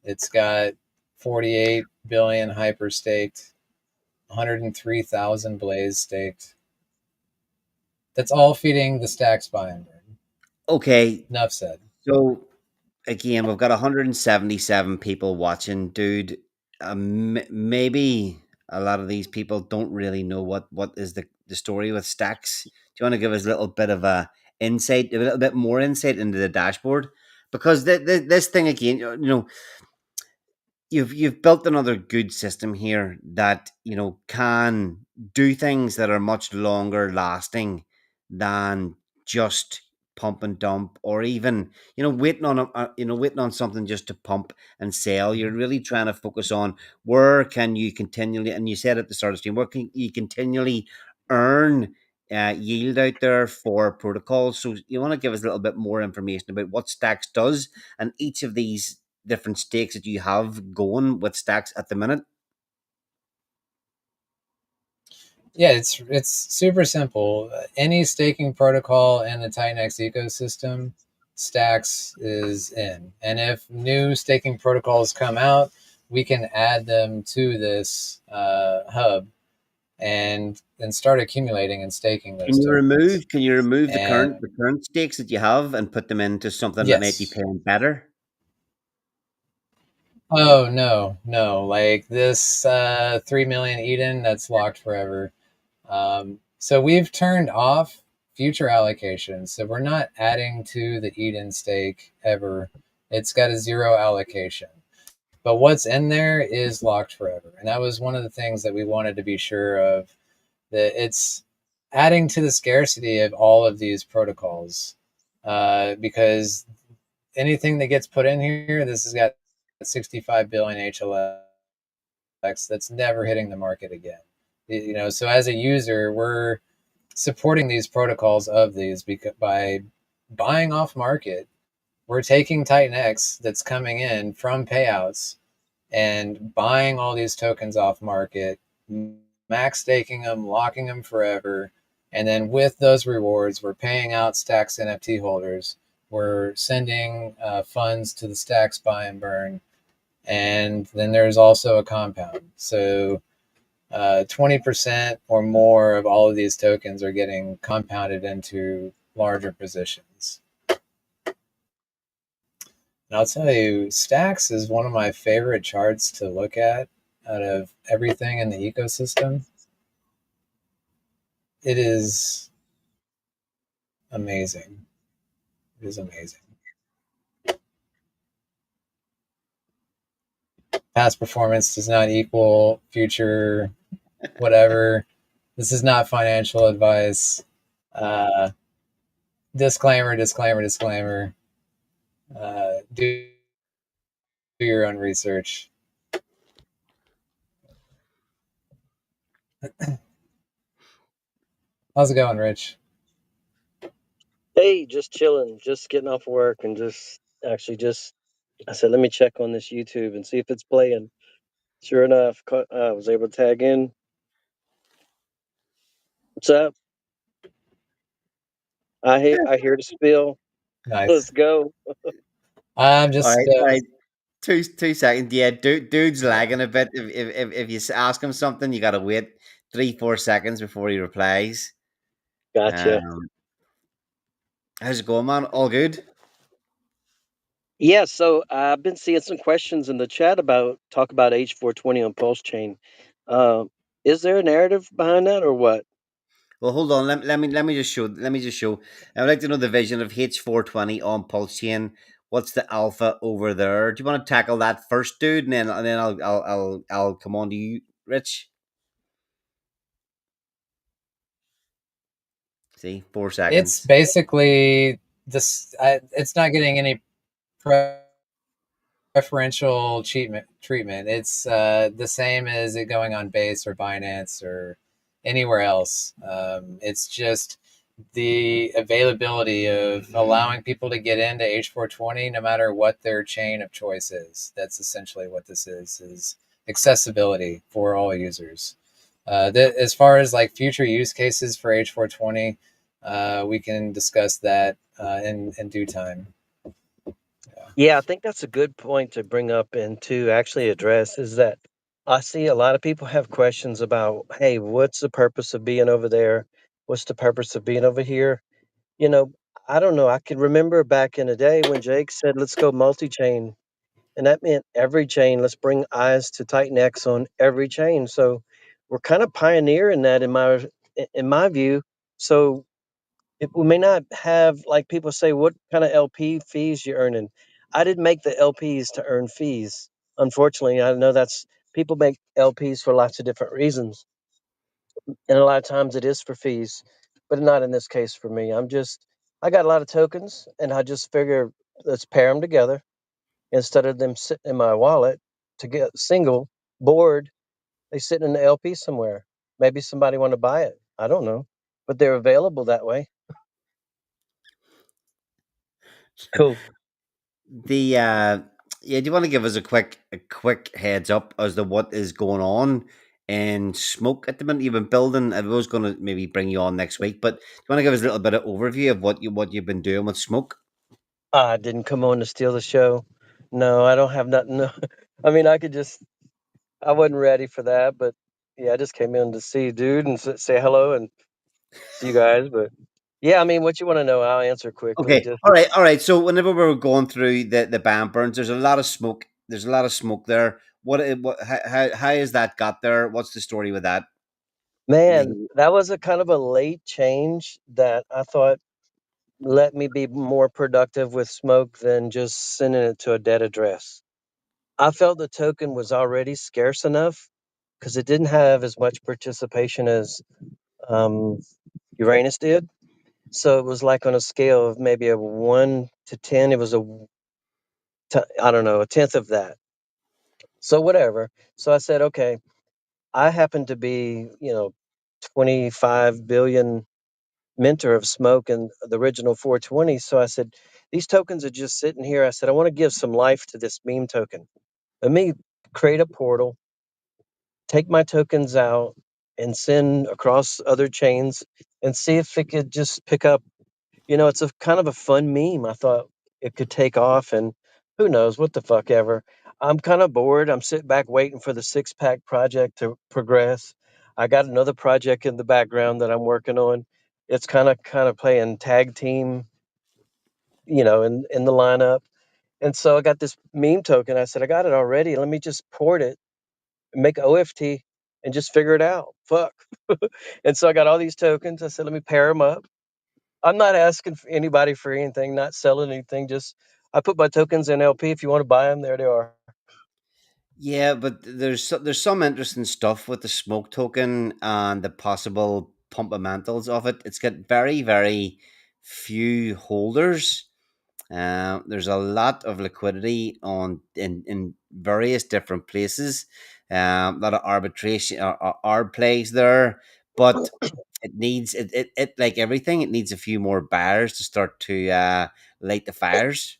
It's got 48 billion hyper staked, 103,000 Blaze staked. That's all feeding the Stacks buy and burn. okay. Enough said. So again, we've got 177 people watching, dude. Maybe a lot of these people don't really know what is the story with Stacks. Do you want to give us a little bit of a insight, a little bit more insight into the dashboard? Because this thing again, you've built another good system here that can do things that are much longer lasting than just pump and dump, or even waiting on waiting on something just to pump and sell. You're really trying to focus on where can you continually, and you said at the start of the stream, where can you continually earn yield out there for protocols. So you want to give us a little bit more information about what Stacks does and each of these different stakes that you have going with Stacks at the minute? Yeah, it's super simple. Any staking protocol in the TitanX ecosystem, Stacks is in. And if new staking protocols come out, we can add them to this hub and start accumulating and staking those tokens. Can you remove And the current stakes that you have and put them into something that might be yes. paying better? Oh no, no. Like this 3 million Eden, that's locked forever. So we've turned off future allocations. So we're not adding to the Eden stake ever. It's got a zero allocation. But what's in there is locked forever. And that was one of the things that we wanted to be sure of, that it's adding to the scarcity of all of these protocols. Because anything that gets put in here, this has got 65 billion HLX that's never hitting the market again. So as a user, we're supporting these protocols of these because by buying off market, we're taking TitanX that's coming in from payouts and buying all these tokens off market, max staking them, locking them forever. And then with those rewards, we're paying out Stacks NFT holders. We're sending funds to the Stacks buy and burn. And then there's also a compound. So 20% or more of all of these tokens are getting compounded into larger positions. And I'll tell you, STAX is one of my favorite charts to look at out of everything in the ecosystem. It is amazing. It is amazing. Past performance does not equal future whatever. This is not financial advice. Uh, disclaimer, disclaimer, disclaimer. Do your own research. How's it going, Rich? Hey, just chilling, just getting off work, and just actually just I said, let me check on this YouTube and see if it's playing. Sure enough, I was able to tag in. What's up? I hear the spiel. Let's Nice. go. I'm All just right, all right. Two seconds. Yeah, dude's yeah. lagging a bit. If you ask him something, you gotta wait 3 4 seconds before he replies. Gotcha. Um, how's it going, man? All good. Yeah, so I've been seeing some questions in the chat about talk about H420 on Pulse Chain. Um, is there a narrative behind that or what? Well, hold on. Let me just show. Let me just show. I would like to know the vision of H420 on Pulse Chain. What's the alpha over there? Do you want to tackle that first, dude, and then I'll come on to you, Rich. See, four It's seconds. basically this. It's not getting any preferential treatment. It's the same as it going on Base or Binance or anywhere else. It's just the availability of allowing people to get into H420 no matter what their chain of choice is. That's essentially what this is accessibility for all users. As far as like future use cases for H420, we can discuss that in due time. Yeah. Yeah, I think that's a good point to bring up and to actually address is that I see a lot of people have questions about, hey, what's the purpose of being over there? What's the purpose of being over here? You know, I don't know. I can remember back in the day when Jake said, let's go multi chain. And that meant every chain, let's bring eyes to TitanX on every chain. So we're kind of pioneering that in my view. So we may not have like people say, what kind of LP fees you earning? I didn't make the LPs to earn fees. Unfortunately, I know that's people make LPs for lots of different reasons, and a lot of times it is for fees, but not in this case for me. I got a lot of tokens, and I just figure let's pair them together instead of them sitting in my wallet to get single board. They sit in the LP somewhere. Maybe somebody want to buy it. I don't know, but they're available that way. Cool. The yeah, do you want to give us a quick heads up as to what is going on in smoke at the minute? You've been building. I was going to maybe bring you on next week, but do you want to give us a little bit of overview of what you've been doing with smoke? I didn't come on to steal the show. No, I don't have nothing. No. I mean, I wasn't ready for that, but yeah, I just came in to see dude and say hello and see you guys. But yeah, I mean, what you want to know, I'll answer quickly. Okay, Just all right, all right. So whenever we were going through the band burns, there's a lot of smoke. There's a lot of smoke there. What how has that got there? What's the story with that? man, The that was a kind of a late change that I thought let me be more productive with smoke than just sending it to a dead address. I felt the token was already scarce enough because it didn't have as much participation as um, Uranus did. So it was like on a scale of maybe a 1 to 10, it was I don't know, a tenth of that. So whatever. So I said, okay, I happen to be, 25 billion mentor of smoke and the original 420. So I said, these tokens are just sitting here. I said, I want to give some life to this meme token. Let me create a portal, take my tokens out and send across other chains and see if it could just pick up. It's a kind of a fun meme. I thought it could take off, and who knows what the fuck ever. I'm kind of bored. I'm sitting back waiting for the six pack project to progress. I got another project in the background that I'm working on. It's kind of playing tag team, in the lineup. And so I got this meme token. I said, I got it already. Let me just port it, make OFT, and just figure it out. Fuck. And so I got all these tokens. I said, let me pair them up. I'm not asking for anybody for anything, not selling anything. Just I put my tokens in LP. If you want to buy them, there they are. Yeah, but there's some interesting stuff with the smoke token and the possible pumpamentals of it. It's got very very few holders. There's a lot of liquidity in various different places. A lot of arbitration or arb plays there, but it like everything. It needs a few more buyers to start to light the fires.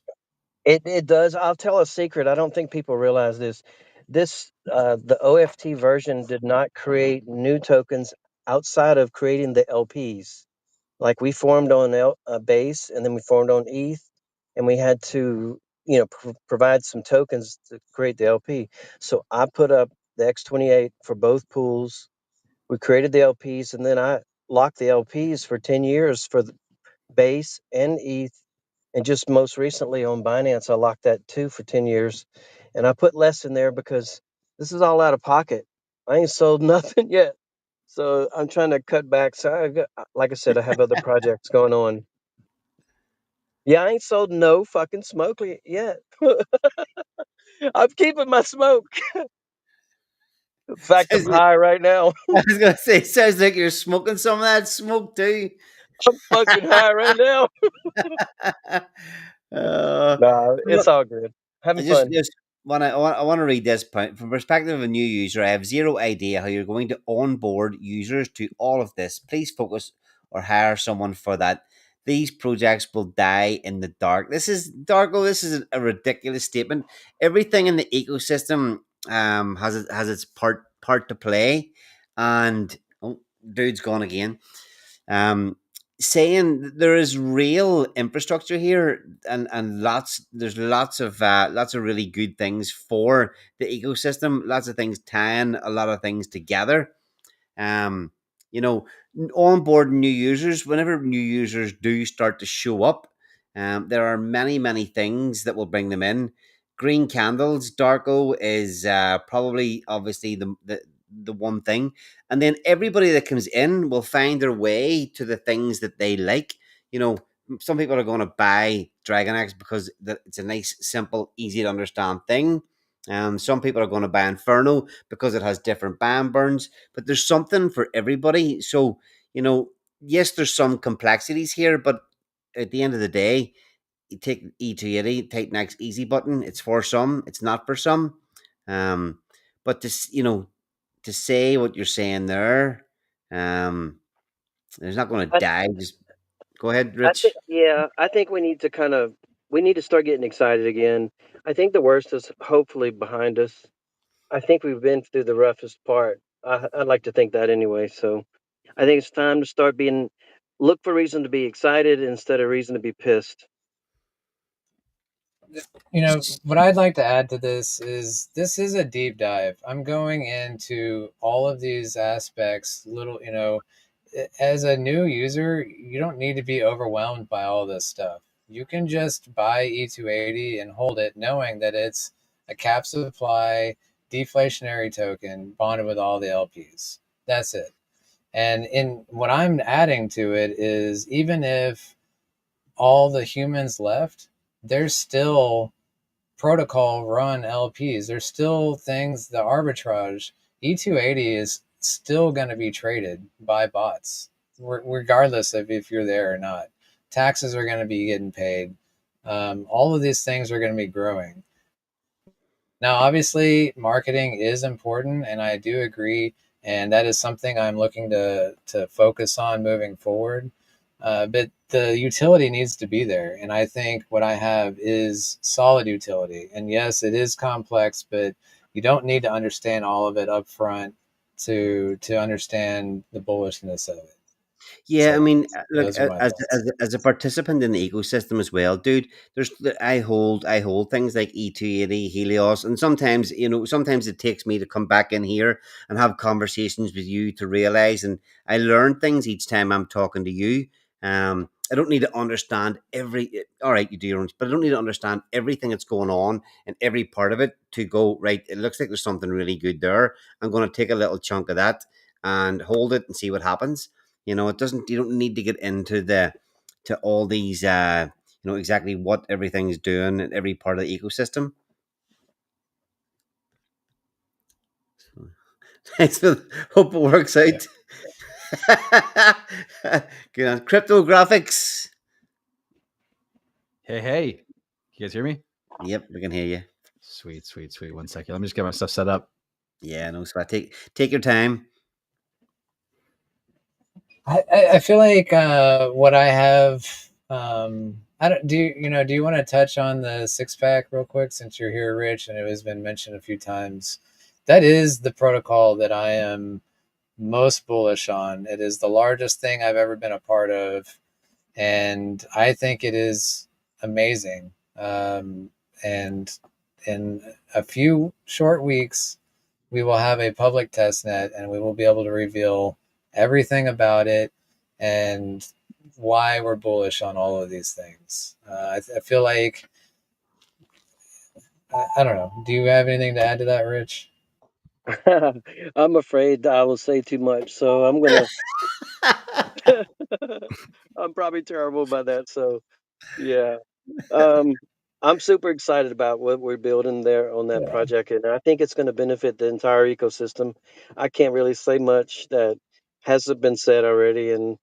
It does. I'll tell a secret. I don't think people realize this. The OFT version did not create new tokens outside of creating the LPs. Like we formed on base, and then we formed on ETH, and we had to, provide some tokens to create the LP. So I put up the X28 for both pools. We created the LPs, and then I locked the LPs for 10 years for the base and ETH. And just most recently on Binance, I locked that too for 10 years. And I put less in there because this is all out of pocket. I ain't sold nothing yet. So I'm trying to cut back. So like I said, I have other projects going on. Yeah, I ain't sold no fucking smoke yet. I'm keeping my smoke. In fact, I'm Sounds like- high right now. I was gonna say, sounds like you're smoking some of that smoke too. I'm fucking high right now. uh, Nah, it's all good. I Having just fun. just want to read this point from perspective of a new user. I have zero idea how you're going to onboard users to all of this. Please focus or hire someone for that. These projects will die in the dark. This is Darko. This is a ridiculous statement. Everything in the ecosystem has its part to play, and oh, dude's gone again. um, Saying there is real infrastructure here, and there's lots of really good things for the ecosystem, lots of things tying a lot of things together. um, you know, onboard new users, whenever new users do start to show up, there are many things that will bring them in. Green candles, Darko is probably obviously the one thing, and then everybody that comes in will find their way to the things that they like. You know, some people are going to buy Dragon X because it's a nice, simple, easy to understand thing. Some people are going to buy Inferno because it has different band burns, but there's something for everybody. So, yes, there's some complexities here, but at the end of the day, you take E280, TitanX easy button. It's for some, it's not for some. Um, but to say what you're saying there, um, there's not going to I, die. Just go ahead, I think, Rich. yeah, I think we need to start getting excited again. I think the worst is hopefully behind us. I think we've been through the roughest part. I'd like to think that anyway. So I think it's time to look for reason to be excited instead of reason to be pissed. What I'd like to add to this is a deep dive. I'm going into all of these aspects, as a new user, you don't need to be overwhelmed by all this stuff. You can just buy E280 and hold it knowing that it's a cap supply deflationary token bonded with all the LPs. That's it. And in what I'm adding to it is, even if all the humans left, there's still protocol run LPs. There's still things, the arbitrage. E280 is still going to be traded by bots, regardless of if you're there or not. Taxes are going to be getting paid. All of these things are going to be growing. Now, obviously, marketing is important, and I do agree, and that is something I'm looking to focus on moving forward. But the utility needs to be there, and I think what I have is solid utility. And yes, it is complex, but you don't need to understand all of it up front to understand the bullishness of it. Yeah, I So mean, look, those are my thoughts. as a participant in the ecosystem as well, dude. I hold things like E280, Helios, and sometimes sometimes it takes me to come back in here and have conversations with you to realize, and I learn things each time I'm talking to you. I don't need to understand All right, you do your own, but I don't need to understand everything that's going on and every part of it to go right. It looks like there's something really good there. I'm going to take a little chunk of that and hold it and see what happens. It doesn't. You don't need to get into to all these. Exactly what everything's doing in every part of the ecosystem. So, hope it works Yeah. out. Good on cryptographics. Hey, hey. You guys hear me? Yep, we can hear you. Sweet, sweet, sweet. 1 second. Let me just get my stuff set up. Yeah, no sweat. Take your time. I feel like what I have. I don't do do you want to touch on the six pack real quick since you're here, Rich, and it has been mentioned a few times. That is the protocol that I am most bullish on. It is the largest thing I've ever been a part of, and I think it is amazing. And in a few short weeks, we will have a public test net and we will be able to reveal everything about it and why we're bullish on all of these things. I feel like, I don't know. Do you have anything to add to that, Rich? I'm afraid I will say too much, so I'm gonna. I'm probably terrible about that. So yeah, um, I'm super excited about what we're building there on that Yeah. project, and I think it's going to benefit the entire ecosystem. I can't really say much that hasn't been said already, and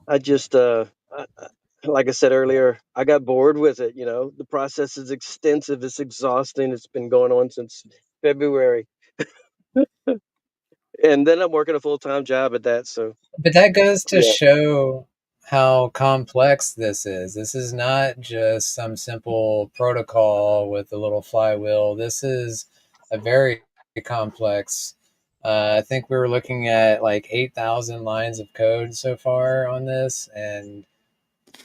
I just, like I said earlier, I got bored with it. The process is extensive, it's exhausting. It's been going on since February, and then I'm working a full time job at that. So But that goes to yeah. show how complex this is. This is not just some simple protocol with a little flywheel. This is a very complex. I think we were looking at like 8,000 lines of code so far on this and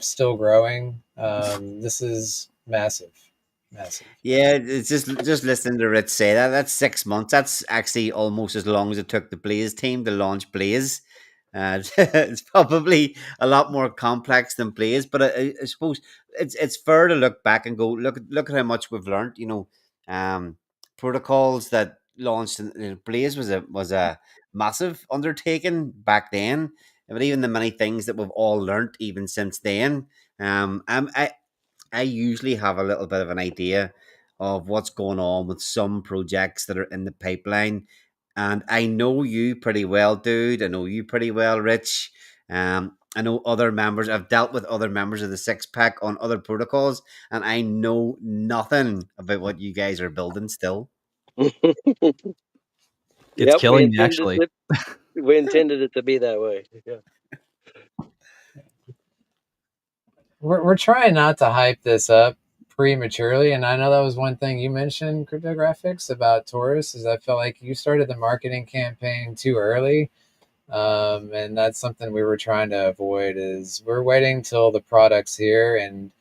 still growing. This is massive, massive. Yeah, it's just listening to Rich say that. That's 6 months. That's actually almost as long as it took the Blaze team to launch Blaze. It's probably a lot more complex than Blaze, but I suppose it's fair to look back and go look at how much we've learned. Protocols that launched in Blaze was a massive undertaking back then, but even the many things that we've all learned even since then. I usually have a little bit of an idea of what's going on with some projects that are in the pipeline. And I know you pretty well, dude. I know you pretty well, Rich. I know other members. I've dealt with other members of the six pack on other protocols, and I know nothing about what you guys are building still. It's Yep, killing me, actually. we intended it to be that way. Yeah. We're trying not to hype this up prematurely, and I know that was one thing you mentioned, cryptographics, about Taurus, is I felt like you started the marketing campaign too early, and that's something we were trying to avoid. Is we're waiting till the product's here and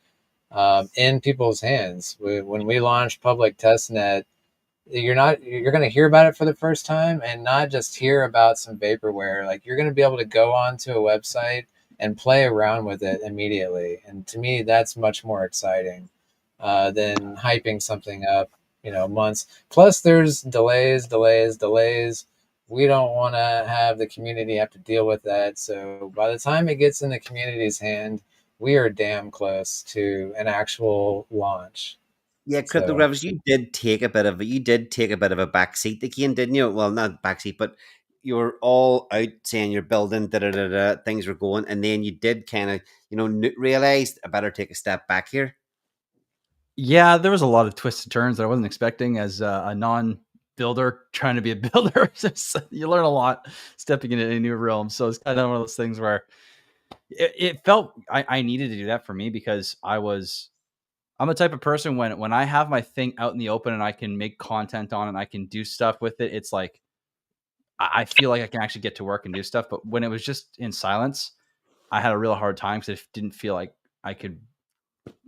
in people's hands. When we launch public testnet, you're going to hear about it for the first time and not just hear about some vaporware. Like, you're going to be able to go onto a website and play around with it immediately, and to me that's much more exciting than hyping something up months. Plus there's delays. We don't want to have the community have to deal with that, so by the time it gets in the community's hand, we are damn close to an actual launch. Yeah, So cryptographers, you did take a bit of a backseat again, didn't you? Well, not backseat, but you were all out saying you're building, da da da da, things were going, and then you did kind of, realize I better take a step back here. Yeah, there was a lot of twists and turns that I wasn't expecting as a non-builder trying to be a builder. You learn a lot stepping into a new realm. So it's kind of one of those things where it felt I needed to do that for me because I'm the type of person when I have my thing out in the open and I can make content on it and I can do stuff with it, it's like I feel like I can actually get to work and do stuff. But when it was just in silence, I had a real hard time because I didn't feel like I could,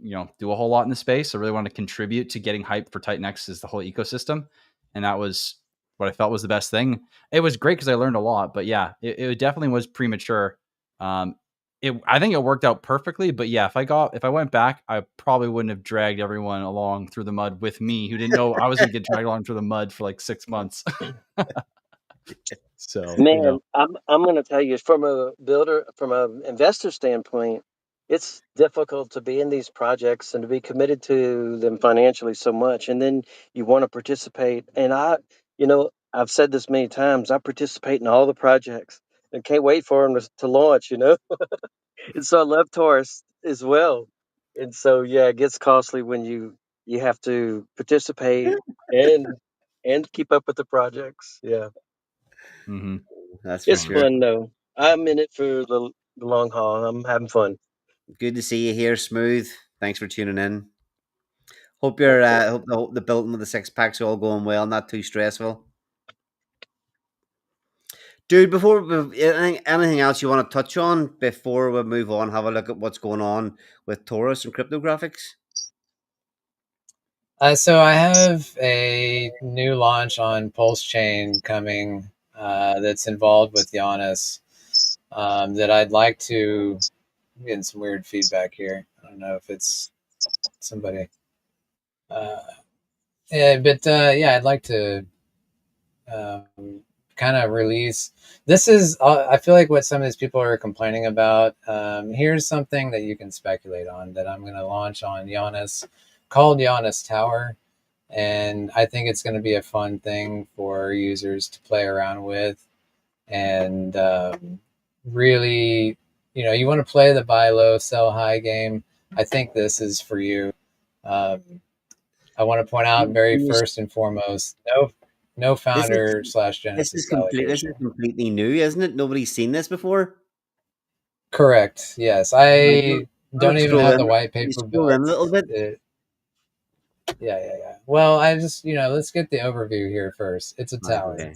do a whole lot in the space. I really wanted to contribute to getting hype for TitanX as the whole ecosystem. And that was what I felt was the best thing. It was great because I learned a lot, but yeah, it definitely was premature. I think it worked out perfectly, but yeah, if I went back, I probably wouldn't have dragged everyone along through the mud with me who didn't know I was going to get dragged along through the mud for like 6 months. So, Man, I'm going to tell you from a builder, from an investor standpoint, it's difficult to be in these projects and to be committed to them financially so much, and then you want to participate. And I've said this many times. I participate in all the projects and can't wait for them to launch. And so I love Taurus as well. And so yeah, it gets costly when you have to participate and keep up with the projects. Yeah. mhm. That's for It's Um, sure. fun though. I'm in it for the long haul. I'm having fun. Good to see you here, Smooth. Thanks for tuning in. Hope you're Likewise. hope the building of the six packs are all going well, not too stressful. Dude, anything else you want to touch on before we move on, have a look at what's going on with Taurus and cryptographics? So I have a new launch on Pulse Chain coming that's involved with URANUS that I'd like to. I'm getting some weird feedback here. I don't know if it's somebody. Uh, yeah, but yeah, I'd like to kind of release. This is, I feel like what some of these people are complaining about. Here's something that you can speculate on that I'm going to launch on URANUS called URANUS Tower. And I think it's going to be a fun thing for users to play around with. And really, you want to play the buy low, sell high game. I think this is for you. Um, I want to point out very first and foremost, no This is founder slash Genesis This is delegation. completely new, isn't it? Nobody's seen this before. Correct. Yes, I'm I gonna don't even scroll have in. the white You paper scroll in a built. little bit. Yeah. Well, I just let's get the overview here first. It's a Right, tower, okay.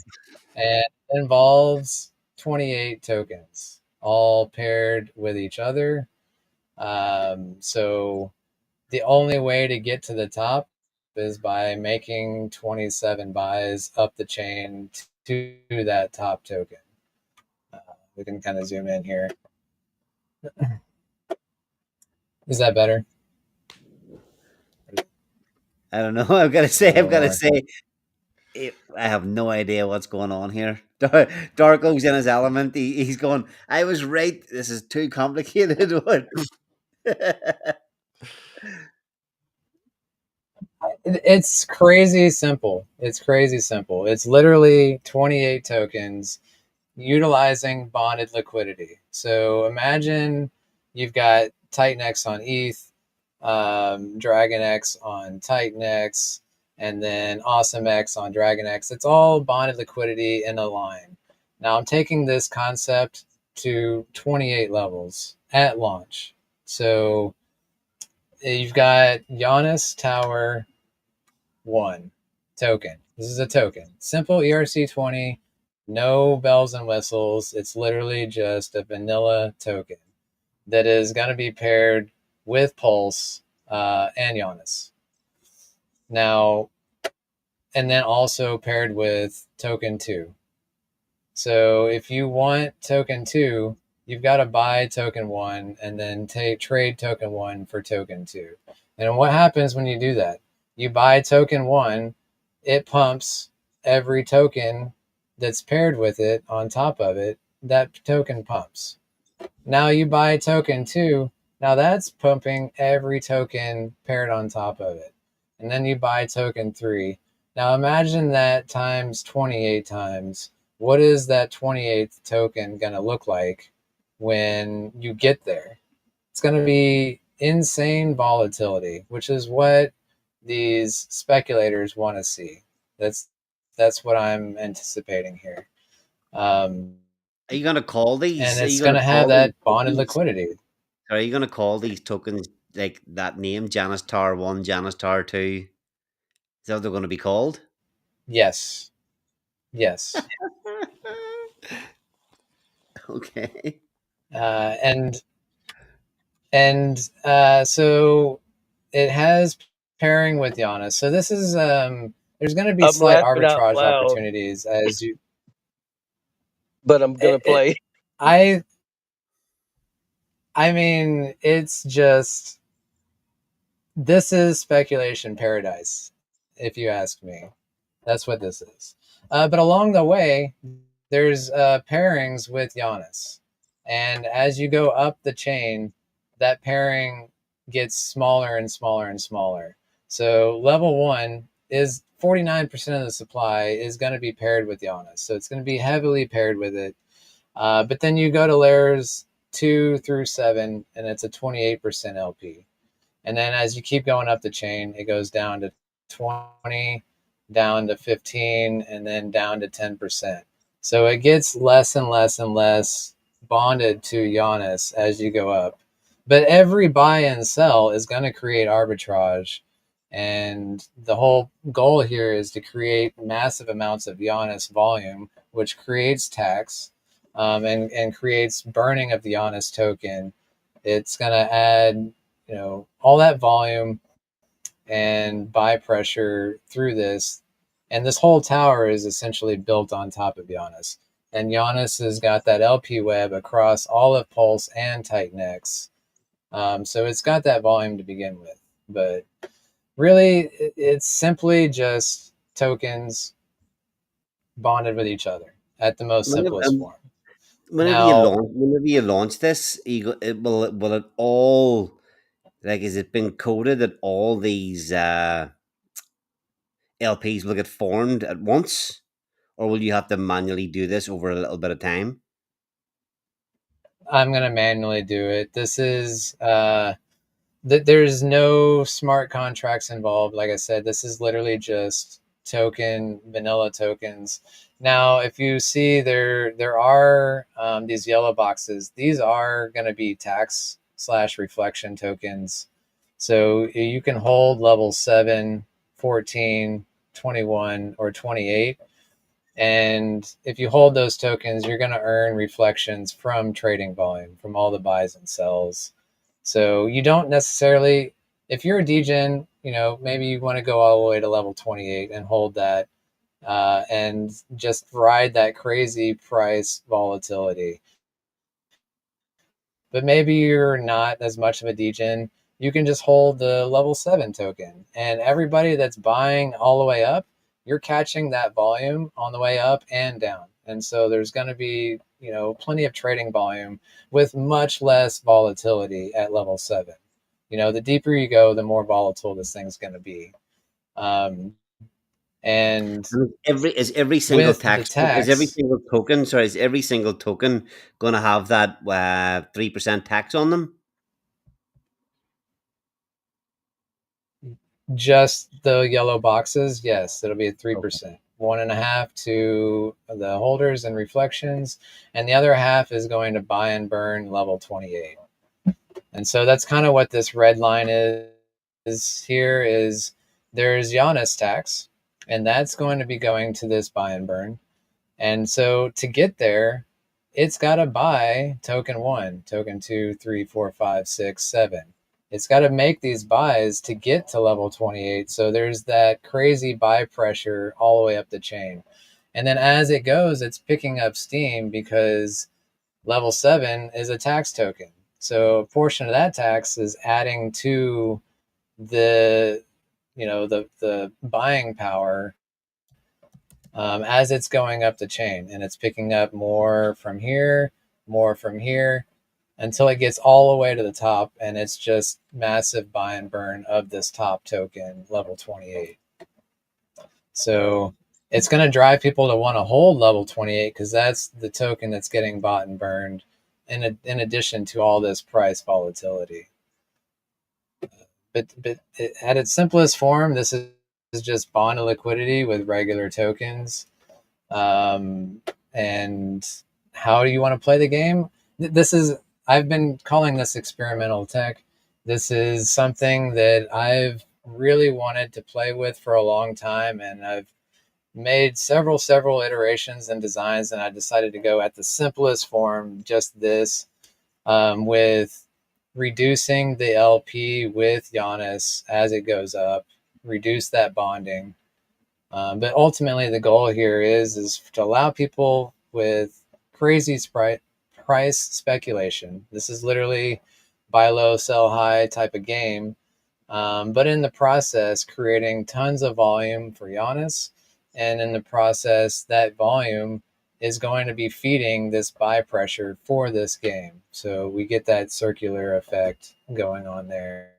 and it involves 28 tokens, all paired with each other. So the only way to get to the top is by making 27 buys up the chain to that top token. We can kind of zoom in here. Is that better? I don't know. A I've little got to more. say, I have no idea what's going on here. Darko's in his element. He's going, I was right. This is too complicated. What? It's crazy simple. It's crazy simple. It's literally 28 tokens utilizing bonded liquidity. So imagine you've got TitanX on ETH, DragonX on TitanX, and then AwesomeX on DragonX. It's all bonded liquidity in a line. Now I'm taking this concept to 28 levels at launch. So you've got Giannis Tower 1 token. This is a token. Simple ERC20, no bells and whistles. It's literally just a vanilla token that is going to be paired with Pulse and Giannis. Now, and then also paired with token 2. So if you want token 2, you've got to buy token 1 and then trade token 1 for token 2. And what happens when you do that? You buy token 1, it pumps every token that's paired with it on top of it. That token pumps. Now you buy token 2. Now that's pumping every token paired on top of it. And then you buy token 3. Now imagine that times 28 times. What is that 28th token going to look like when you get there? It's going to be insane volatility, which is what these speculators want to see. That's what I'm anticipating here. Are you going to call And these? Are you it's going going to to have call these that bonded tokens? liquidity. Are you going to call these tokens like that name, Janice Tower 1, Janice Tower 2? Is that what they're going to be called? Yes. Yes. Okay. and so it has pairing with URANUS. So this is there's going to be I'm slight laughing out arbitrage loud, opportunities as you. but I'm gonna It, play. I I mean, it's just, this is speculation paradise, if you ask me. That's what this is. But along the way, there's pairings with URANUS, and as you go up the chain, that pairing gets smaller and smaller and smaller. So level one is 49% of the supply is going to be paired with URANUS, so it's going to be heavily paired with it. But then you go to layers 2 through 7, and it's a 28% LP. And then as you keep going up the chain, it goes down to 20, down to 15, and then down to 10%. So it gets less and less and less bonded to URANUS as you go up. But every buy and sell is going to create arbitrage. And the whole goal here is to create massive amounts of URANUS volume, which creates tax, and creates burning of the URANUS token. It's going to add, all that volume and buy pressure through this. And this whole tower is essentially built on top of URANUS. And URANUS has got that LP web across all of Pulse and TitanX. So it's got that volume to begin with. But really, it's simply just tokens bonded with each other at the most Whenever, simplest form. whenever Now, whenever you launch this, will it all, like, is it been coded that all these LPs will get formed at once, or will you have to manually do this over a little bit of time? I'm going to manually do it. This is there's no smart contracts involved. Like I said, this is literally just vanilla tokens. Now, if you see, there are these yellow boxes. These are going to be tax/reflection tokens. So you can hold level 7, 14, 21, or 28. And if you hold those tokens, you're going to earn reflections from trading volume, from all the buys and sells. So you don't necessarily, if you're a degen, maybe you want to go all the way to level 28 and hold that, and just ride that crazy price volatility. But maybe you're not as much of a degen. You can just hold the level 7 token, and everybody that's buying all the way up, you're catching that volume on the way up and down. And so there's going to be, plenty of trading volume with much less volatility at level 7. The deeper you go, the more volatile this thing's going to be. And And every single with the tax is every tax, single token, sorry, is every single token going to have that 3% tax on them? just the yellow boxes, yes, it'll be at 3%. 1.5 to the holders and reflections, and the other half is going to buy and burn level 28. And so that's kind of what this red line is here. Is there's URANUS tax, and that's going to be going to this buy and burn. And so to get there, it's got to buy token 1, token 2, 3, 4, 5, 6, 7. It's got to make these buys to get to level 28. So there's that crazy buy pressure all the way up the chain. And then as it goes, it's picking up steam because level 7 is a tax token. So a portion of that tax is adding to the the buying power as it's going up the chain, and it's picking up more from here, until it gets all the way to the top, and it's just massive buy and burn of this top token, level 28. So it's going to drive people to want to hold level 28 because that's the token that's getting bought and burned in addition to all this price volatility. But at its simplest form, this is just bond liquidity with regular tokens. And how do you want to play the game? I've been calling this experimental tech. This is something that I've really wanted to play with for a long time, and I've made several iterations and designs, and I decided to go at the simplest form, just this. with reducing the LP with URANUS as it goes up, reduce that bonding. But ultimately, the goal here is to allow people with crazy price speculation. This is literally buy low, sell high type of game. But in the process, creating tons of volume for URANUS, and in the process, that volume is going to be feeding this buy pressure for this game. So we get that circular effect going on there.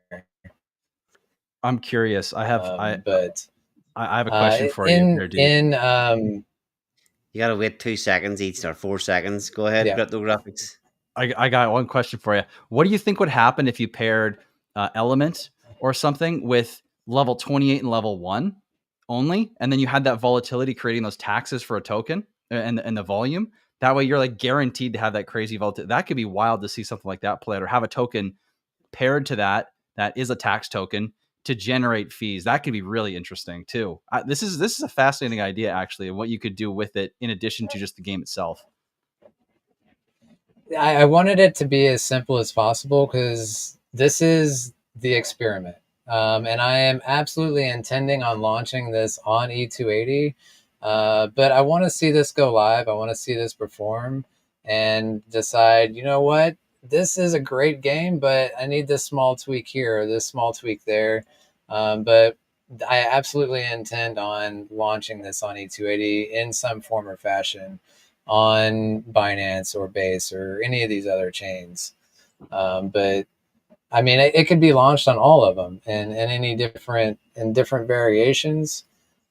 I'm curious. But I have a question for you there, dude. in You gotta wait 2 seconds each or 4 seconds. Go ahead, yeah, cryptographics. I got one question for you. What do you think would happen if you paired Element or something with level 28 and level 1 only, and then you had that volatility creating those taxes for a token and the volume? That way you're like guaranteed to have that crazy volatility. That could be wild to see something like that play out, or have a token paired to that is a tax token to generate fees. That could be really interesting too. This is a fascinating idea, actually, and what you could do with it in addition to just the game itself. I wanted it to be as simple as possible because this is the experiment. And I am absolutely intending on launching this on E280. But I want to see this go live. I want to see this perform and decide, you know what? This is a great game, but I need this small tweak here or this small tweak there. But I absolutely intend on launching this on E280 in some form or fashion on Binance or Base or any of these other chains. But I mean, it could be launched on all of them and any different variations.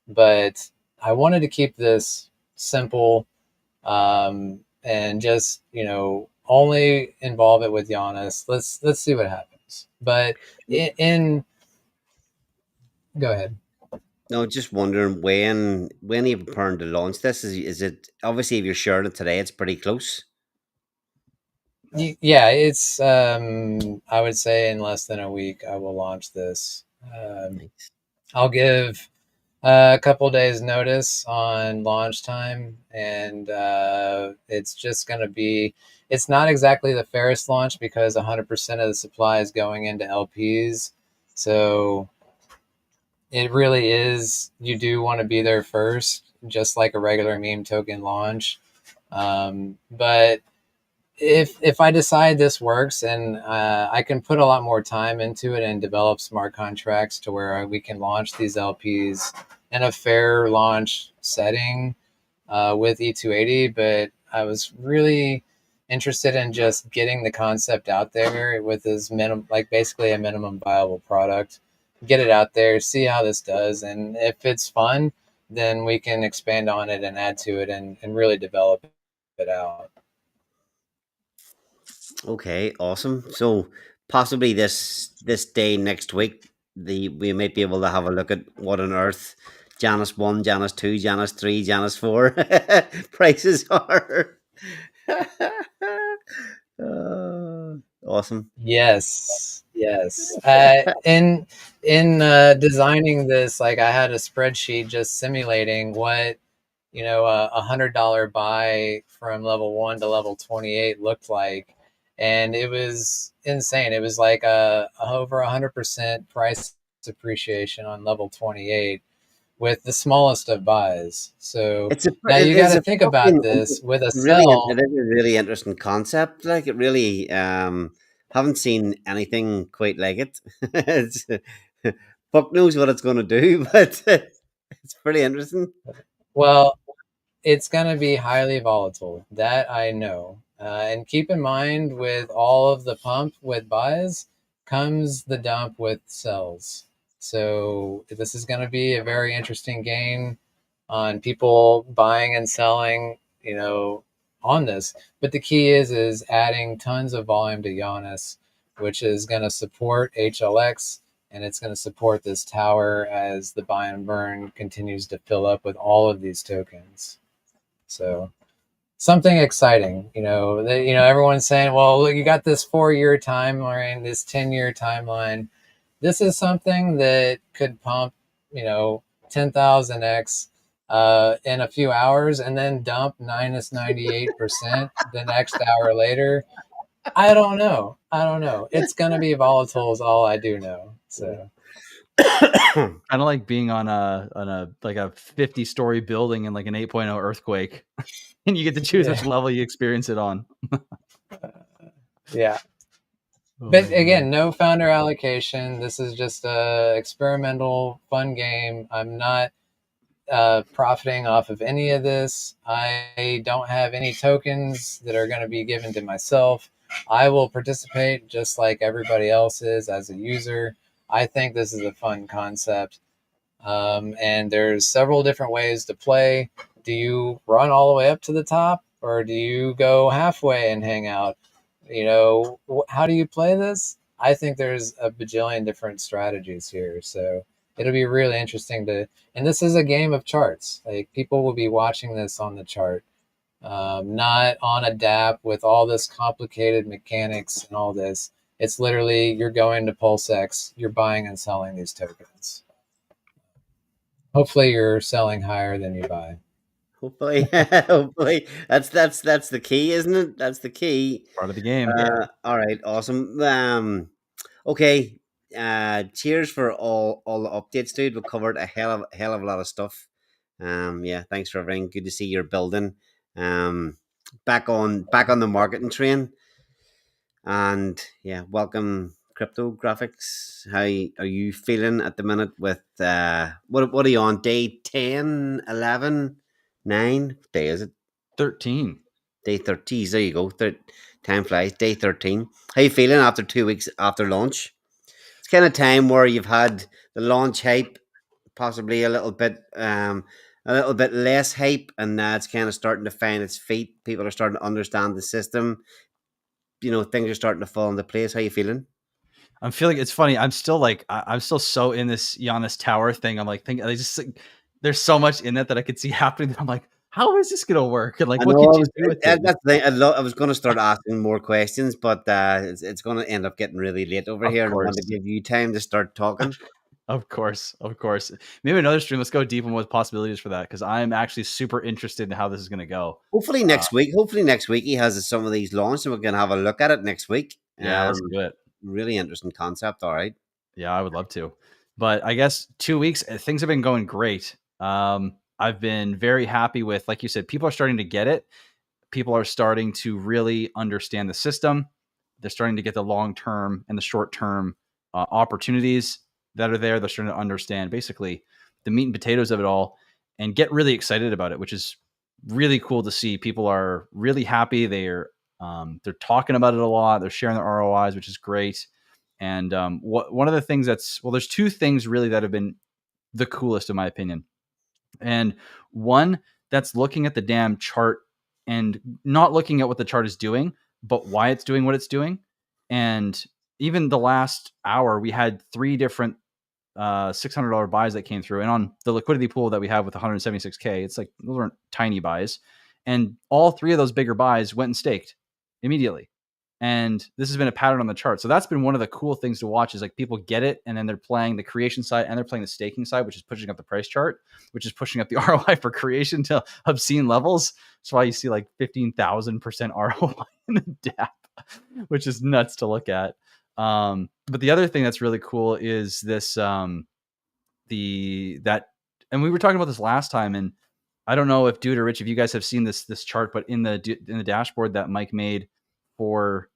But I wanted to keep this simple, and just only involve it with URANUS. Let's see what happens. But in go ahead. No, just wondering when are you preparing to launch this? Is it obviously if you're sharing it today, it's pretty close. Yeah, it's I would say in less than a week I will launch this. Nice. I'll give a couple days notice on launch time, and it's just going to be. It's not exactly the fairest launch because 100% of the supply is going into LPs, so it really is. You do want to be there first, just like a regular meme token launch. But if I decide this works and I can put a lot more time into it and develop smart contracts to where we can launch these LPs in a fair launch setting with E280, but I was really interested in just getting the concept out there with as minimum, like basically a minimum viable product, get it out there, see how this does, and if it's fun, then we can expand on it and add to it and really develop it out. Okay, awesome. So possibly this day next week, we might be able to have a look at what on earth Janus 1, Janus 2, Janus 3, Janus 4 prices are. Awesome. Yes, yes. In designing this, like I had a spreadsheet just simulating what $100 buy from level 1 to level 28 looked like, and it was insane. It was like over 100% price appreciation on level 28 with the smallest of buys. So now It you got is to a think about fucking this with a really it sell. is a really interesting concept. Like it really haven't seen anything quite like it. It's, fuck knows what it's going to do, but it's pretty interesting. Well, it's going to be highly volatile. That I know. And keep in mind, with all of the pump with buys comes the dump with sells. So this is going to be a very interesting game on people buying and selling, on this. But the key is adding tons of volume to URANUS, which is going to support HLX, and it's going to support this tower as the buy and burn continues to fill up with all of these tokens. So something exciting, everyone's saying, well, look, you got this 4-year timeline, this 10-year timeline. This is something that could pump, 10,000x in a few hours and then dump minus 98% the next hour later. I don't know. It's gonna be volatile is all I do know. So Kind of like being on a like a 50-story building in like an 8.0 earthquake, and you get to choose yeah, which level you experience it on. yeah. But Oh again, man. no founder allocation. This is just a experimental fun game. I'm not profiting off of any of this. I don't have any tokens that are going to be given to myself. I will participate just like everybody else is as a user. I think this is a fun concept. And there's several different ways to play. Do you run all the way up to the top, or do you go halfway and hang out? How do you play this? I think there's a bajillion different strategies here. So it'll be really interesting and this is a game of charts. Like, people will be watching this on the chart, not on a DApp with all this complicated mechanics and all this. It's literally, you're going to PulseX, you're buying and selling these tokens. Hopefully you're selling higher than you buy. Hopefully, hopefully that's the key, isn't it? That's the key. Part of the game. All right, awesome. Okay. Cheers for all the updates, dude. We covered a hell of a lot of stuff. Yeah, thanks for everything. Good to see you're building. Um, back on the marketing train, and yeah, welcome crypto graphics. How are you feeling at the minute with what are you on day 10, 11, 9? What day is it? 13. Day 13. There you go. Time flies. Day 13. How you feeling after 2 weeks after launch? It's kind of time where you've had the launch hype, possibly a little bit less hype, and now it's kind of starting to find its feet. People are starting to understand the system. Things are starting to fall into place. How you feeling? I'm feeling, it's funny. I'm still like, I'm still so in this Giannis Tower thing. I'm like thinking, I just like, there's so much in it that I could see happening. That I'm like, how is this gonna work? And like, I what know. could you do with it? That's the thing. I was going to start asking more questions, but it's going to end up getting really late over Of here, and I want to course. give you time to start talking. Of course. Of course. Maybe another stream. Let's go deep on what possibilities for that, because I'm actually super interested in how this is gonna go. Hopefully next week. Hopefully next week he has some of these launched, and we can have a look at it next week. Yeah, let's do it. Really interesting concept. All right. Yeah, I would love to. But I guess 2 weeks, things have been going great. I've been very happy with, like you said, people are starting to get it. People are starting to really understand the system. They're starting to get the long term and the short term opportunities that are there. They're starting to understand basically the meat and potatoes of it all and get really excited about it, which is really cool to see. People are really happy. They're talking about it a lot. They're sharing their ROIs, which is great. And one of the things there's two things really that have been the coolest in my opinion. And one, that's looking at the damn chart and not looking at what the chart is doing, but why it's doing what it's doing. And even the last hour, we had 3 different $600 buys that came through. And on the liquidity pool that we have with 176K, it's like those aren't tiny buys. And all 3 of those bigger buys went and staked immediately. And this has been a pattern on the chart. So that's been one of the cool things to watch, is like people get it and then they're playing the creation side and they're playing the staking side, which is pushing up the price chart, which is pushing up the ROI for creation to obscene levels. That's why you see like 15,000% ROI in the DApp, which is nuts to look at. But the other thing that's really cool is this, and we were talking about this last time, and I don't know if Dude or Rich, if you guys have seen this chart, but in the dashboard that Mike made for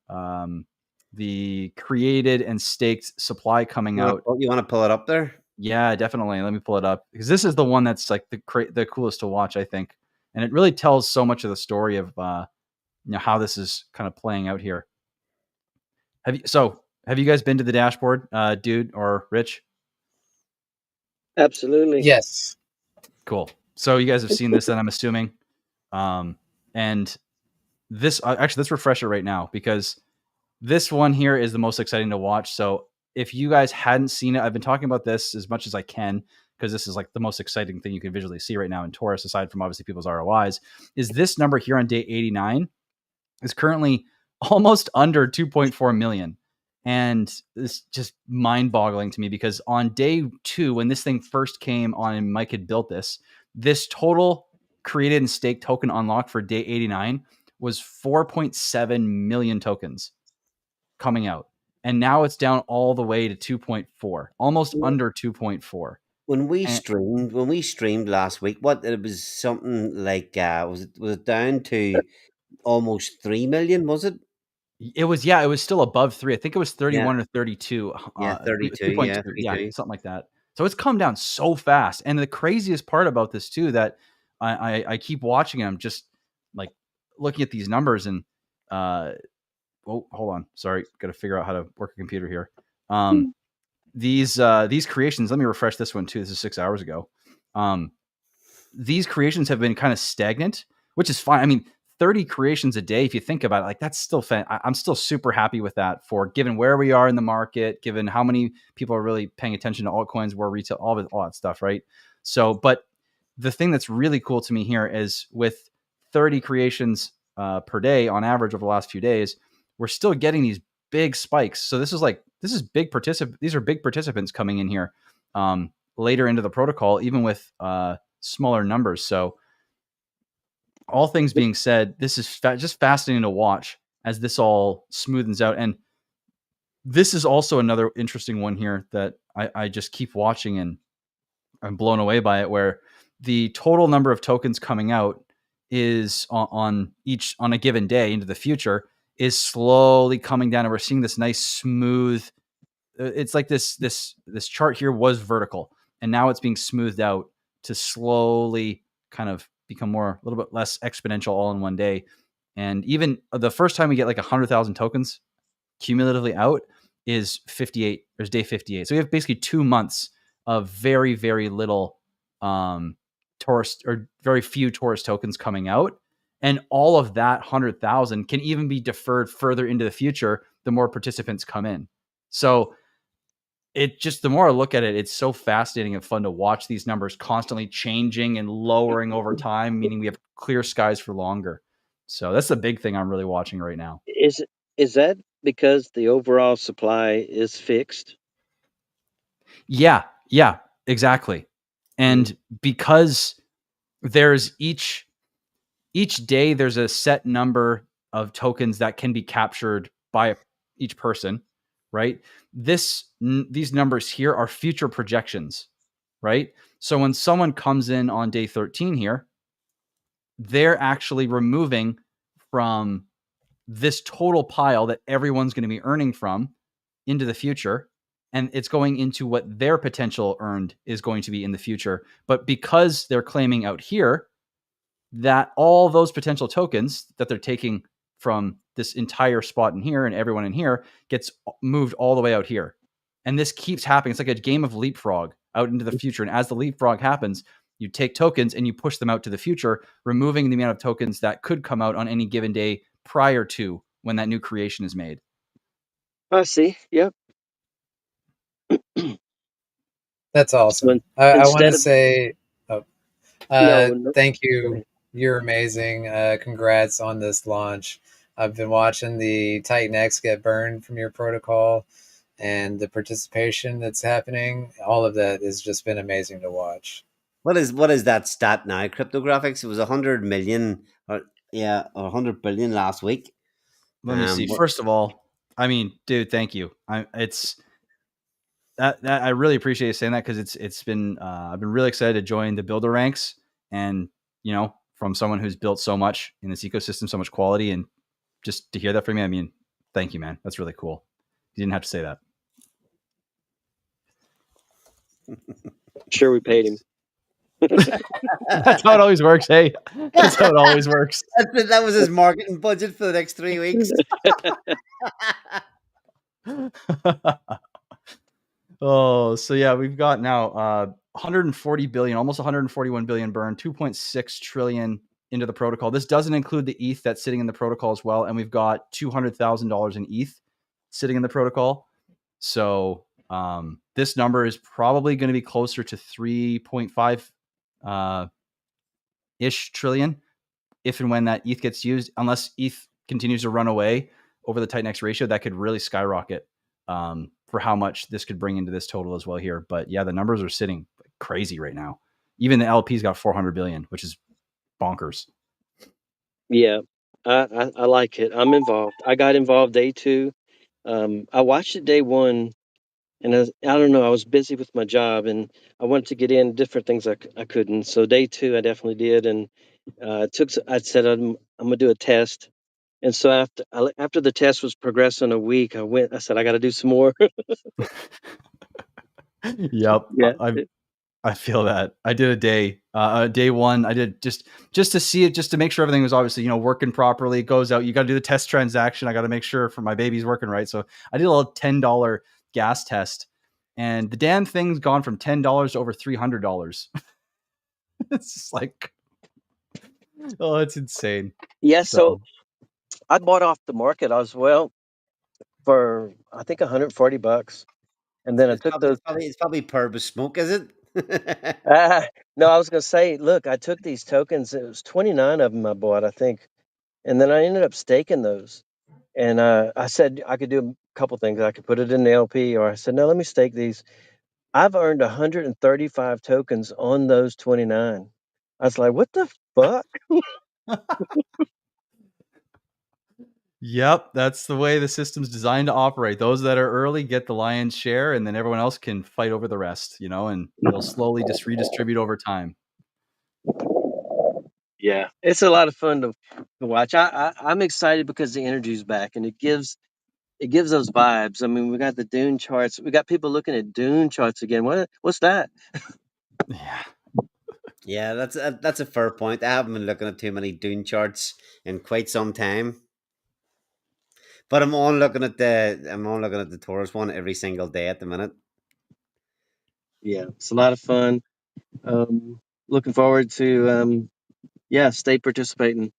the created and staked supply coming out. You want to pull it up there? Yeah, definitely. Let me pull it up, because this is the one that's like the coolest to watch, I think, and it really tells so much of the story of how this is kind of playing out here. Have you guys been to the dashboard, Dude or Rich? Absolutely. Yes. Cool. So you guys have seen this, then, I'm assuming. And this actually, let's refresh it right now, because this one here is the most exciting to watch. So if you guys hadn't seen it, I've been talking about this as much as I can, because this is like the most exciting thing you can visually see right now in Taurus, aside from obviously people's ROIs, is this number here on day 89 is currently almost under 2.4 million. And it's just mind boggling to me, because on day 2, when this thing first came on and Mike had built this total created and staked token unlocked for day 89 was 4.7 million tokens. coming out. And now it's down all the way to 2.4, almost under 2.4. When we streamed last week, what it was something like was it down to almost 3 million, was it? It was still above 3. I think it was 31 or 32. Yeah, 32, 2.2. Yeah, something like that. So it's come down so fast. And the craziest part about this too, that I keep watching, and I'm just like looking at these numbers, and hold on. Sorry, got to figure out how to work a computer here. These creations, let me refresh this one too. This is 6 hours ago. These creations have been kind of stagnant, which is fine. I mean, 30 creations a day, if you think about it, like that's still I'm still super happy with that, for given where we are in the market, given how many people are really paying attention to altcoins, where retail, all that stuff, right? So, but the thing that's really cool to me here is with 30 creations per day on average over the last few days, we're still getting these big spikes. So these are big participants coming in here later into the protocol, even with smaller numbers. So all things being said, this is just fascinating to watch as this all smoothens out. And this is also another interesting one here that I just keep watching, and I'm blown away by it, where the total number of tokens coming out is on a given day into the future is slowly coming down, and we're seeing this nice smooth. It's like this chart here was vertical, and now it's being smoothed out to slowly kind of become a little bit less exponential all in one day. And even the first time we get like 100,000 tokens cumulatively out is 58. There's day 58. So we have basically 2 months of very, very little tourist, or very few tourist tokens coming out. And all of that 100,000 can even be deferred further into the future the more participants come in. So the more I look at it, it's so fascinating and fun to watch these numbers constantly changing and lowering over time, meaning we have clear skies for longer. So that's the big thing I'm really watching right now. Is that because the overall supply is fixed? Yeah, exactly. And because there's each day there's a set number of tokens that can be captured by each person, right? These numbers here are future projections, right? So when someone comes in on day 13 here, they're actually removing from this total pile that everyone's going to be earning from into the future, and it's going into what their potential earned is going to be in the future. But because they're claiming out here that all those potential tokens that they're taking from this entire spot in here and everyone in here gets moved all the way out here. And this keeps happening. It's like a game of leapfrog out into the future. And as the leapfrog happens, you take tokens and you push them out to the future, removing the amount of tokens that could come out on any given day prior to when that new creation is made. I see. Yep. That's awesome. So I want to instead of say, no, thank go you. ahead. You're amazing. Congrats on this launch. I've been watching the TitanX get burned from your protocol, and the participation that's happening. All of that has just been amazing to watch. What is that stat now? Cryptographics. It was 100 million, or 100 billion last week. Let me see. First of all, I mean, dude, thank you. It's that I really appreciate you saying that, because it's been I've been really excited to join the builder ranks, and from someone who's built so much in this ecosystem, so much quality, and just to hear that from you, I mean, thank you, man. That's really cool. You didn't have to say that. Sure, we paid him. That's how it always works. Hey, that's how it always works. That was his marketing budget for the next 3 weeks. Oh, so yeah, we've got now 140 billion, almost 141 billion burn, 2.6 trillion into the protocol. This doesn't include the ETH that's sitting in the protocol as well, and we've got $200,000 in ETH sitting in the protocol. So this number is probably going to be closer to 3.5 ish trillion if and when that ETH gets used, unless ETH continues to run away over the TitanX ratio. That could really skyrocket for how much this could bring into this total as well here. But yeah, the numbers are sitting crazy right now. Even the LP's got 400 billion, which is bonkers. Yeah, I like it. I'm involved. I got involved day 2. I watched it day one, and I don't know, I was busy with my job, and I wanted to get in different things I couldn't. So day two, I definitely did, and I said I'm gonna do a test, and so after the test was progressing a week, I said I got to do some more. Yep. Yeah. I feel that. I did a day. Day one, I did just to see it, just to make sure everything was obviously working properly. It goes out. You got to do the test transaction. I got to make sure for my baby's working right. So I did a little $10 gas test, and the damn thing's gone from $10 to over $300. It's just like, oh, it's insane. Yeah, so So I bought off the market as well for I think $140, and then I It's took probably those. it's probably it's probably purple smoke, is it? No, I was gonna say, look, I took these tokens. It was 29 of them I bought, I think, and then I ended up staking those. And I said I could do a couple things. I could put it in the LP, or I said, no, let me stake these. I've earned 135 tokens on those 29. I was like, what the fuck? yep, that's the way the system's designed to operate. Those that are early get the lion's share, and then everyone else can fight over the rest, and it'll slowly just redistribute over time. Yeah, it's a lot of fun to watch. I'm excited because the energy's back, and it gives those vibes. I mean, we got the Dune charts. We got people looking at Dune charts again. What's that? Yeah. Yeah, that's a fair point. I haven't been looking at too many Dune charts in quite some time, but I'm on looking at the Taurus one every single day at the minute. Yeah, it's a lot of fun. Looking forward to stay participating.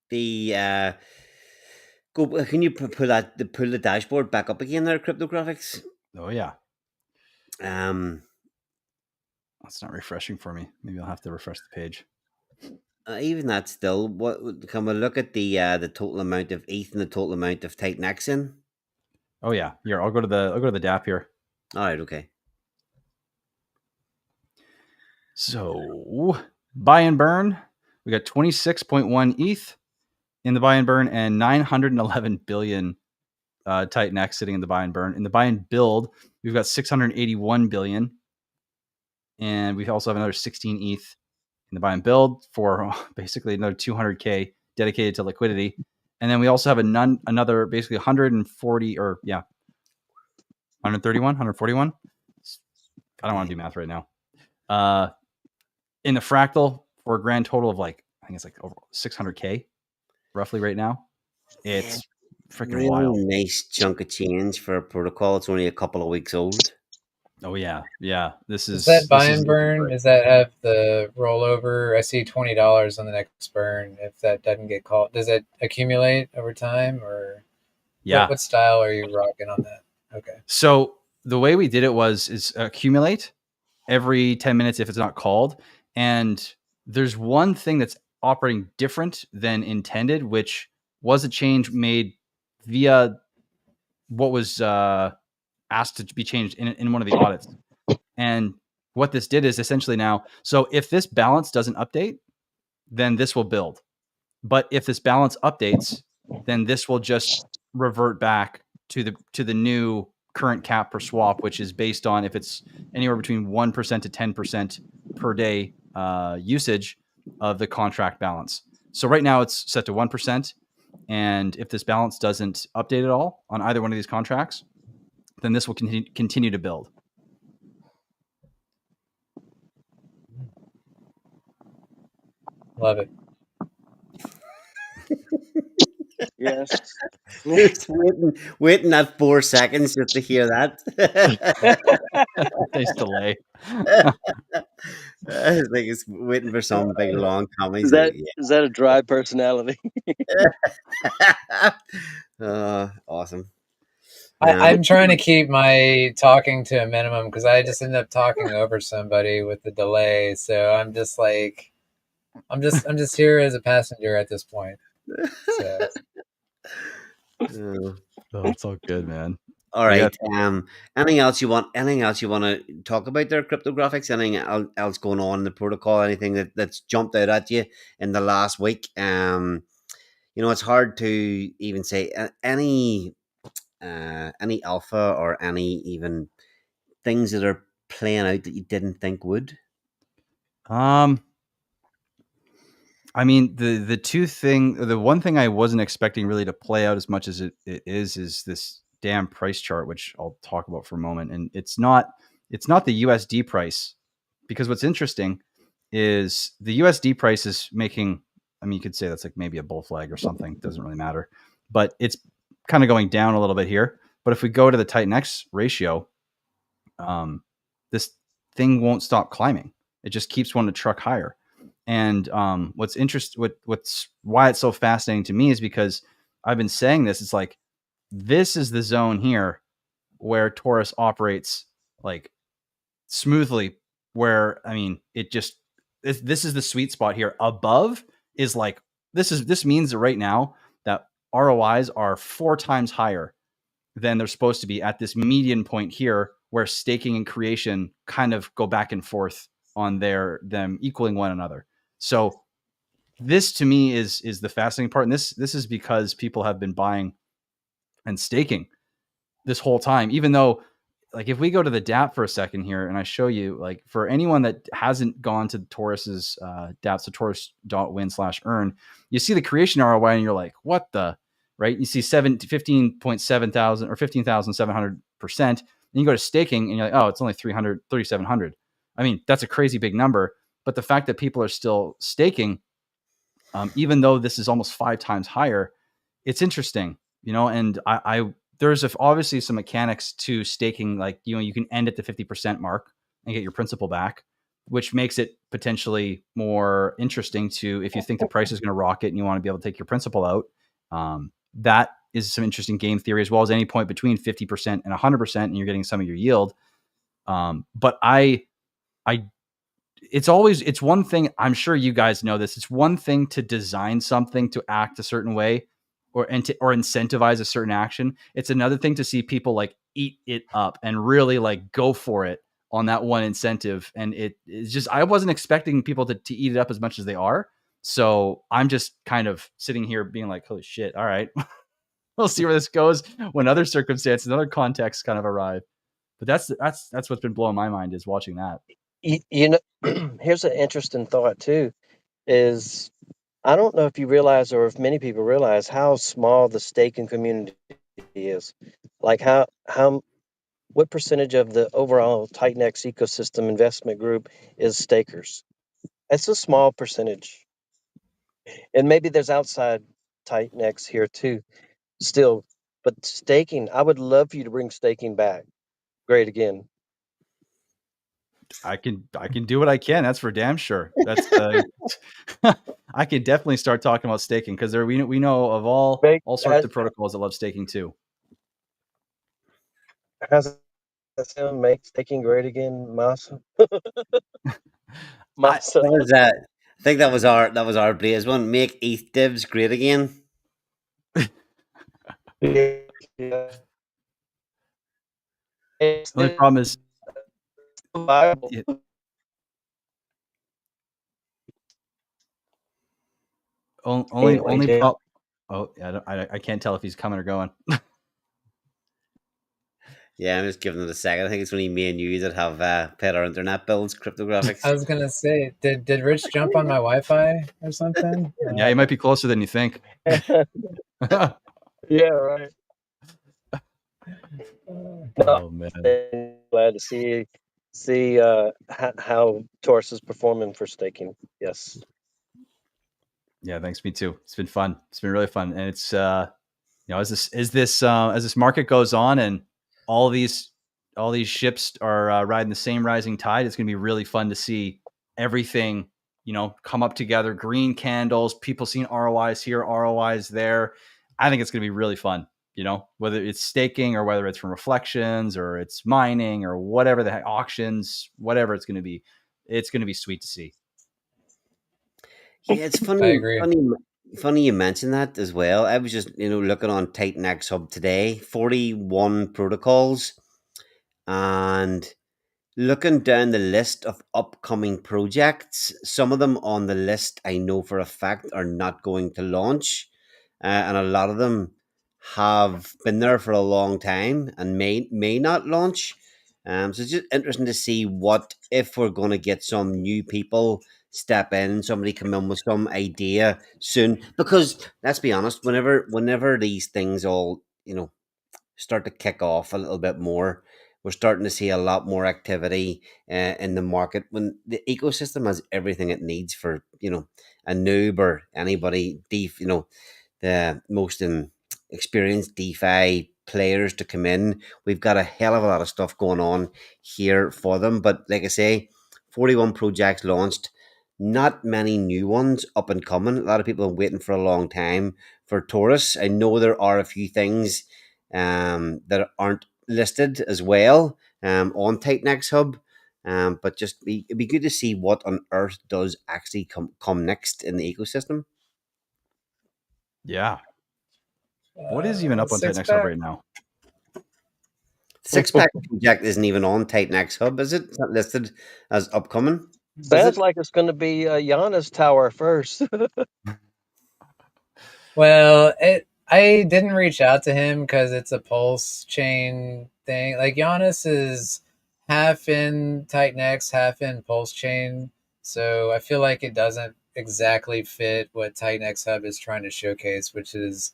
The go. Can you pull the dashboard back up again there, cryptographics? Oh yeah. Um, That's not refreshing for me. Maybe I'll have to refresh the page. Even that still, what can we look at the total amount of ETH and the total amount of TitanX in? Oh yeah. Here, I'll go to the DApp here. All right, okay. So buy and burn, we got 26.1 ETH in the buy and burn and 911 billion TitanX sitting in the buy and burn. In the buy and build, we've got 681 billion, and we also have another 16 ETH in the buy and build for basically another 200K dedicated to liquidity. And then we also have another basically 140 or 131, 141. I don't want to do math right now. In the fractal for a grand total of I think it's over 600K roughly right now. It's freaking Really wild. nice chunk of change for a protocol. It's only a couple of weeks old. Oh yeah. This Is is that buy looking and burn? great. Does that have the rollover? I see $20 on the next burn. If that doesn't get called, does it accumulate over time, or Yeah. what style are you rocking on that? Okay. So the way we did it is accumulate every 10 minutes if it's not called. And there's one thing that's operating different than intended, which was a change made via what was asked to be changed in one of the audits. And what this did is essentially now, so if this balance doesn't update, then this will build. But if this balance updates, then this will just revert back to the new current cap per swap, which is based on if it's anywhere between 1% to 10% per day usage of the contract balance. So right now it's set to 1%. And if this balance doesn't update at all on either one of these contracts, then this will continue to build. Love it. Yes. Just waiting that 4 seconds just to hear that. Nice delay. I think it's waiting for some big long comedy. Is that is that a dry personality? Awesome. I'm trying to keep my talking to a minimum because I just end up talking over somebody with the delay. So I'm just like, I'm just here as a passenger at this point. So Oh, it's all good, man. All Yeah. right. Anything else you want? Anything else you want to talk about there? Cryptographics. Anything else going on in the protocol? Anything that's jumped out at you in the last week? it's hard to even say any alpha or any even things that are playing out that you didn't think would. Um, I mean, the one thing I wasn't expecting really to play out as much as it is this damn price chart, which I'll talk about for a moment. And it's not the USD price, because what's interesting is the USD price is making. I mean, you could say that's like maybe a bull flag or something. It doesn't really matter, but it's kind of going down a little bit here. But if we go to the TitanX ratio, this thing won't stop climbing. It just keeps wanting to truck higher. And what's why it's so fascinating to me is because I've been saying this. It's like, this is the zone here where Taurus operates like smoothly. Where, I mean, this is the sweet spot here. Above is like, this means that right now that ROIs are 4 times higher than they're supposed to be at this median point here, where staking and creation kind of go back and forth on them equaling one another. So this to me is the fascinating part. And this is because people have been buying and staking this whole time, even though, like, if we go to the DApp for a second here and I show you, like, for anyone that hasn't gone to Taurus's DApp, so taurus.win/earn, you see the creation ROI and you're like, what the, right? You see 15.7 thousand or 15,700%. And you go to staking and you're like, oh, it's only 3,700. I mean, that's a crazy big number. But the fact that people are still staking, even though this is almost 5 times higher, it's interesting, and there's obviously some mechanics to staking, like, you can end at the 50% mark and get your principal back, which makes it potentially more interesting to, if you think the price is going to rocket and you want to be able to take your principal out. That is some interesting game theory, as well as any point between 50% and 100%, and you're getting some of your yield. But it's one thing, I'm sure you guys know this, it's one thing to design something to act a certain way or incentivize a certain action. It's another thing to see people like eat it up and really like go for it on that one incentive. And it's just, I wasn't expecting people to eat it up as much as they are. So I'm just kind of sitting here being like, holy shit, all right, we'll see where this goes when other circumstances, other contexts kind of arrive. But that's what's been blowing my mind, is watching that. Here's an interesting thought too, is I don't know if you realize, or if many people realize, how small the staking community is. Like, what percentage of the overall TitanX ecosystem investment group is stakers? It's a small percentage. And maybe there's outside TitanX here too, still. But staking, I would love for you to bring staking back. Great again. I can do what I can. That's for damn sure. That's I can definitely start talking about staking, because we know of Make all sorts of protocols that love staking too. how's that sound? Make staking great again, Masa. I, Masa. That was that. I think that was our Blaze one. Make ETH divs great again. Yeah. It's the only problem is viable. only Anyway, Jay, problem. Oh, yeah, I can't tell if he's coming or going. Yeah, I'm just giving it a second. I think it's only me and you that have played our internet builds, cryptographics. I was gonna say, did Rich jump on my Wi-Fi or something? Yeah, he might be closer than you think. yeah, right. Oh man. Glad to see how Taurus is performing for staking. Yes. Yeah, thanks. Me too. It's been fun. It's been really fun, and it's as this market goes on and all these ships are riding the same rising tide, it's going to be really fun to see everything come up together. Green candles, people seeing ROIs here, ROIs there. I think it's going to be really fun. Whether it's staking or whether it's from reflections or it's mining or whatever the heck, auctions, whatever it's going to be. It's going to be sweet to see. Yeah, it's I funny, agree. funny you mentioned that as well. I was just looking on TitanX Hub today, 41 protocols, and looking down the list of upcoming projects. Some of them on the list I know for a fact are not going to launch, and a lot of them have been there for a long time and may not launch. So it's just interesting to see what if we're going to get some new people step in, somebody come in with some idea soon. Because let's be honest, whenever these things all start to kick off a little bit more, we're starting to see a lot more activity in the market when the ecosystem has everything it needs for a noob or anybody the most experienced DeFi players to come in. We've got a hell of a lot of stuff going on here for them. But like I say, 41 projects launched, not many new ones up and coming. A lot of people are waiting for a long time for Taurus. I know there are a few things that aren't listed as well on TitanX Hub. But it'd be good to see what on earth does actually come next in the ecosystem. Yeah. What is even up on Six TitanX Hub pack. right now? Six pack project isn't even on TitanX Hub, is it? It's not listed as upcoming. Is Sounds it? like it's going to be Giannis Tower first. Well, I didn't reach out to him because it's a pulse chain thing. Like Giannis is half in TitanX, half in pulse chain, so I feel like it doesn't exactly fit what TitanX Hub is trying to showcase, which is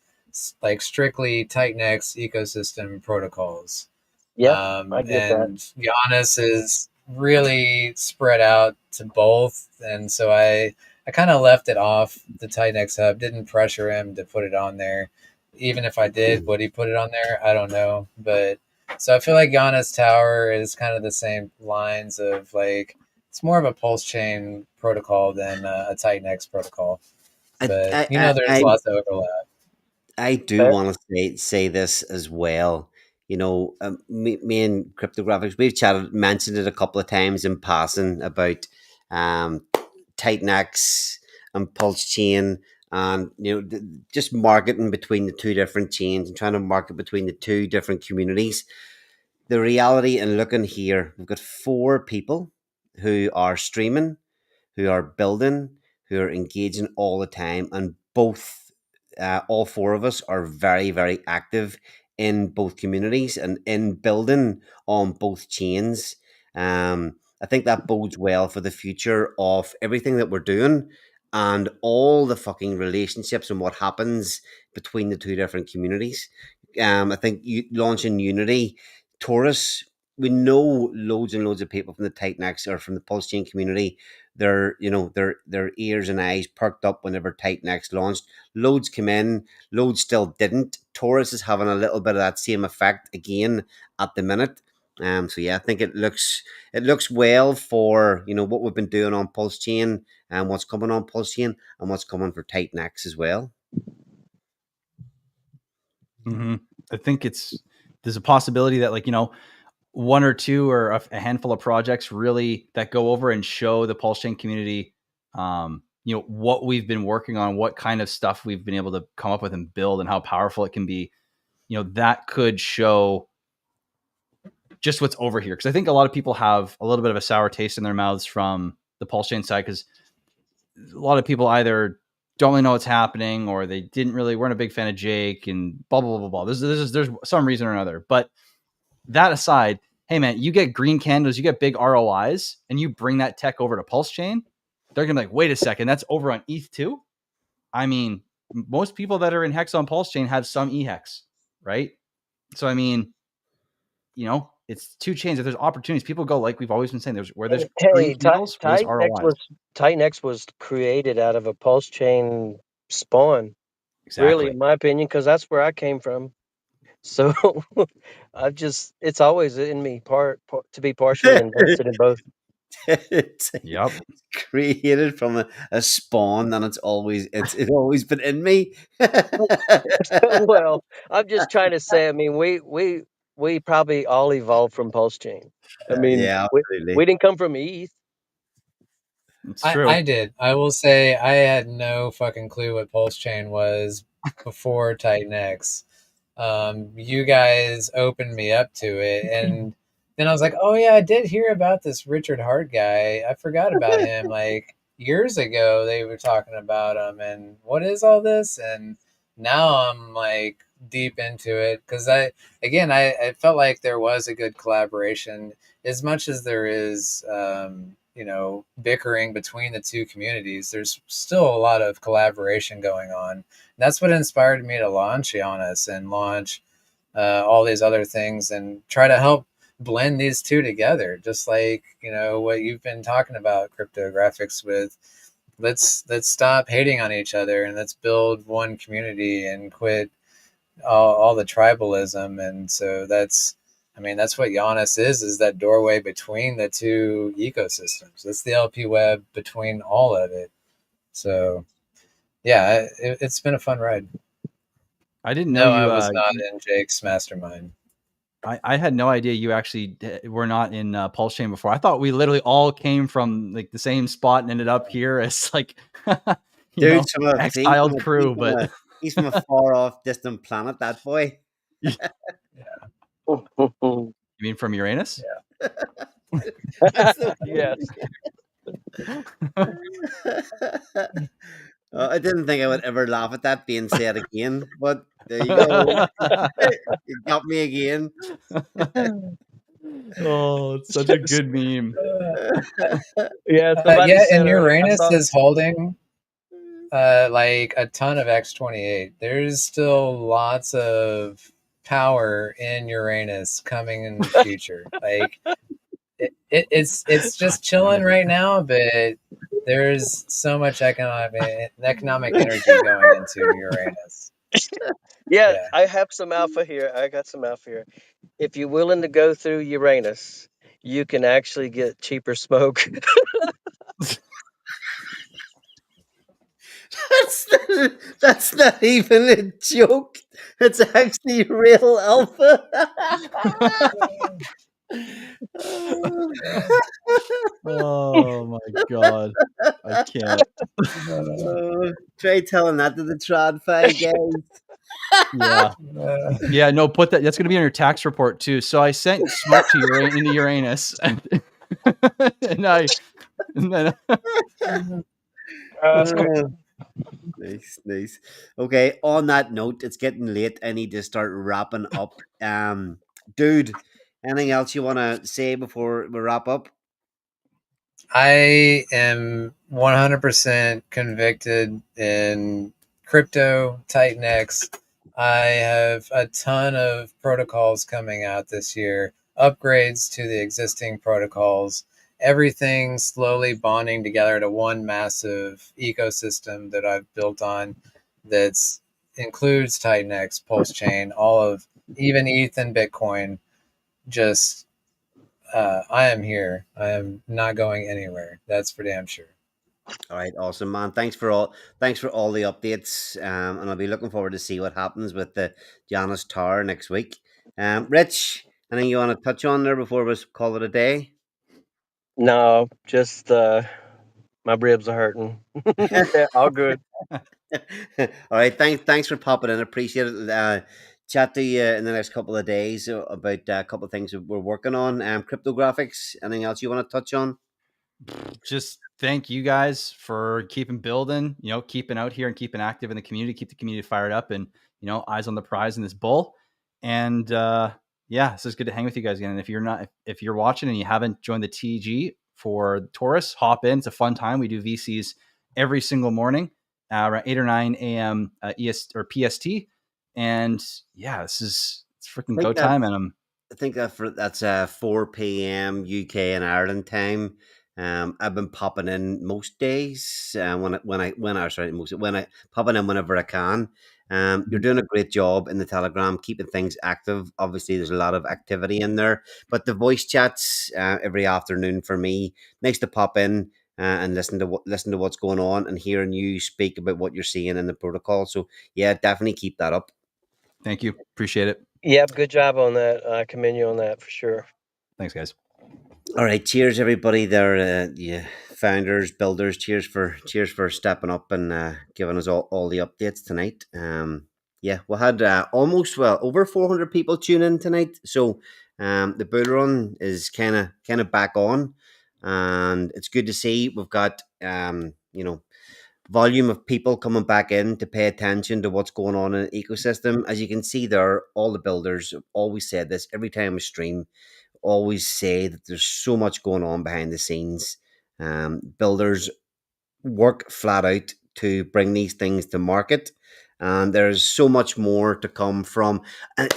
like strictly TitanX ecosystem protocols. Yeah, I get that. And Giannis is really spread out to both, and so I kind of left it off the TitanX Hub. Didn't pressure him to put it on there. Even if I did, would he put it on there? I don't know. But so I feel like Giannis Tower is kind of the same lines of like it's more of a pulse chain protocol than a TitanX protocol. I But I there's I, lots of overlap. I do Fair. want to say this as well. Me and cryptographics, we've mentioned it a couple of times in passing about um, TitanX and Pulse Chain, and just marketing between the two different chains and trying to market between the two different communities. The reality in looking here, we've got four people who are streaming, who are building, who are engaging all the time, and all four of us are very, very active in both communities and in building on both chains. I think that bodes well for the future of everything that we're doing and all the fucking relationships and what happens between the two different communities. I think launching Unity, Taurus, we know loads and loads of people from the TitanX or from the Pulse Chain community, their ears and eyes perked up whenever TitanX launched. Loads came in, loads still didn't. Taurus is having a little bit of that same effect again at the minute. So yeah, I think it looks well for what we've been doing on Pulse Chain and what's coming on Pulse Chain and what's coming for TitanX as well. Mm-hmm. I think there's a possibility that one or two or a handful of projects really that go over and show the Pulse Chain community, what we've been working on, what kind of stuff we've been able to come up with and build, and how powerful it can be. That could show just what's over here, because I think a lot of people have a little bit of a sour taste in their mouths from the Pulse Chain side, because a lot of people either don't really know what's happening or they weren't a big fan of Jake and blah blah blah blah. There's some reason or another, but that aside, hey man, you get green candles, you get big ROIs, and you bring that tech over to Pulse Chain, they're gonna be like, wait a second, that's over on ETH too. I mean, most people that are in Hex on Pulse Chain have some eHex, right? So I mean, it's two chains. If there's opportunities, people go, like we've always been saying, there's green Hey, candles, where there's ROIs. TitanX was created out of a pulse chain spawn. Really, Exactly. in my opinion, because that's where I came from. So it's always in me to be partially invested in both. it's Yep. created from a spawn, and it's always been in me. Well, I'm just trying to say. I mean, we probably all evolved from pulse chain. I mean, Yeah, we absolutely. didn't come from ETH. It's I true. did. I will say I had no fucking clue what Pulse Chain was before Titan X. You guys opened me up to it, and then I was like, oh yeah, I did hear about this Richard Hart guy. I forgot about him. Like years ago, they were talking about him, and what is all this? And now I'm like deep into it because I felt like there was a good collaboration as much as there is bickering between the two communities. There's still a lot of collaboration going on. And that's what inspired me to launch URANUS and launch all these other things and try to help blend these two together, just like what you've been talking about cryptographics with. Let's stop hating on each other and let's build one community and quit all the tribalism. And so that's what URANUS is that doorway between the two ecosystems. That's the LP web between all of it. So yeah, it's been a fun ride. I didn't know No, you. I was not in Jake's mastermind. I had no idea you actually were not in Pulse Chain before. I thought we literally all came from like the same spot and ended up here as like Dude, exiled crew. But he's from a far off, distant planet. That boy. you Mhm. mean from Uranus? Yeah. That's the Yes. I didn't think I would ever laugh at that being said again, but there you go. You got me again. Oh, it's such a good meme. Yeah, somebody Yeah, and said earlier. I Uranus saw. is holding like a ton of X-28. There's still lots of power in Uranus coming in the future. Like it's just chilling right now, but there's so much economic energy going into Uranus. Yeah, Yeah. I have some alpha here. I got some alpha here. If you're willing to go through Uranus, you can actually get cheaper smoke. That's not even a joke. It's actually real alpha. Oh my god, I can't. Try telling that to the TradFi guys. Yeah. Yeah, no, put that. That's going to be on your tax report too. So I sent smoke to into Uranus, and then Oh, nice, nice. Okay, on that note, it's getting late. I need to start wrapping up. Dude, anything else you want to say before we wrap up? I am 100% convicted in crypto, TitanX. I have a ton of protocols coming out this year, upgrades to the existing protocols, everything slowly bonding together to one massive ecosystem that I've built on that's includes TitanX, Pulse Chain, all of even ETH and Bitcoin. Just I am here. I am not going anywhere. That's for damn sure. All right, awesome, man. Thanks for all the updates. And I'll be looking forward to see what happens with the Janus Tower next week. Rich, anything you want to touch on there before we call it a day? No, just my ribs are hurting. All good. All right, thanks for popping in. Appreciate it. Chat to you in the next couple of days about a couple of things that we're working on. Cryptographics. Anything else you want to touch on? just thank you guys for keeping building, keeping out here and keeping active in the community, keep the community fired up and, eyes on the prize in this bull. And yeah, so it's good to hang with you guys again. And if you're watching and you haven't joined the TG for Taurus, hop in. It's a fun time. We do VCs every single morning around 8 or 9 a.m. ES or PST. And yeah, it's freaking go time. And I think that's 4 p.m. UK and Ireland time. I've been popping in most days when I popping in whenever I can. You're doing a great job in the Telegram, keeping things active. Obviously, there's a lot of activity in there, but the voice chats every afternoon for me. Nice to pop in and listen to what's going on and hearing you speak about what you're seeing in the protocol. So yeah, definitely keep that up. thank you. Appreciate it. Yep, good job on that. I commend you on that for sure. Thanks, guys. All right, cheers everybody. There, yeah, founders, builders. Cheers for stepping up and giving us all the updates tonight. Yeah, we had over 400 people tune in tonight. So, the bull run is kind of back on, and it's good to see we've got volume of people coming back in to pay attention to what's going on in the ecosystem. As you can see there, all the builders have always said this every time we stream, always say that there's so much going on behind the scenes. Builders work flat out to bring these things to market. And there's so much more to come from. And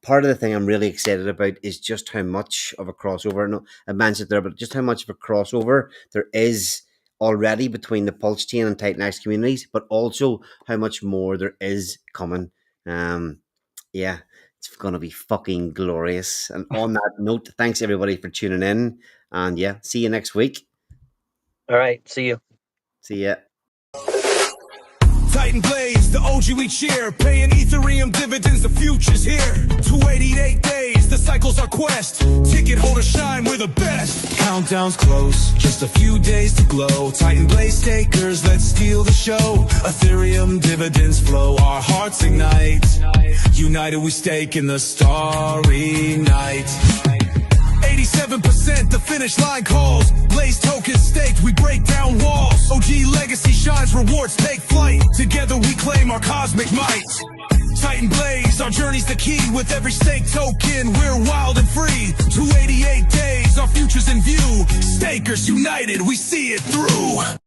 part of the thing I'm really excited about is just how much of a crossover. No, I mentioned there, but just how much of a crossover there is already between the Pulse chain and TitanX communities, but also how much more there is coming. Yeah, it's going to be fucking glorious. And on that note, thanks everybody for tuning in. And yeah, see you next week. All right. See you. See ya. Titan Blaze, the OG we cheer, paying Ethereum dividends, the future's here. 288 days, the cycle's our quest. Ticket holder shine, we're the best. Countdown's close, just a few days to glow. Titan Blaze stakers, let's steal the show. Ethereum dividends flow, our hearts ignite. United we stake in the starry night. 87%, the finish line calls. Blaze tokens staked, we break down walls. OG legacy shines, rewards take flight. Together we claim our cosmic might. Titan Blaze, our journey's the key. With every stake token, we're wild and free. 288 days, our future's in view. Stakers united, we see it through.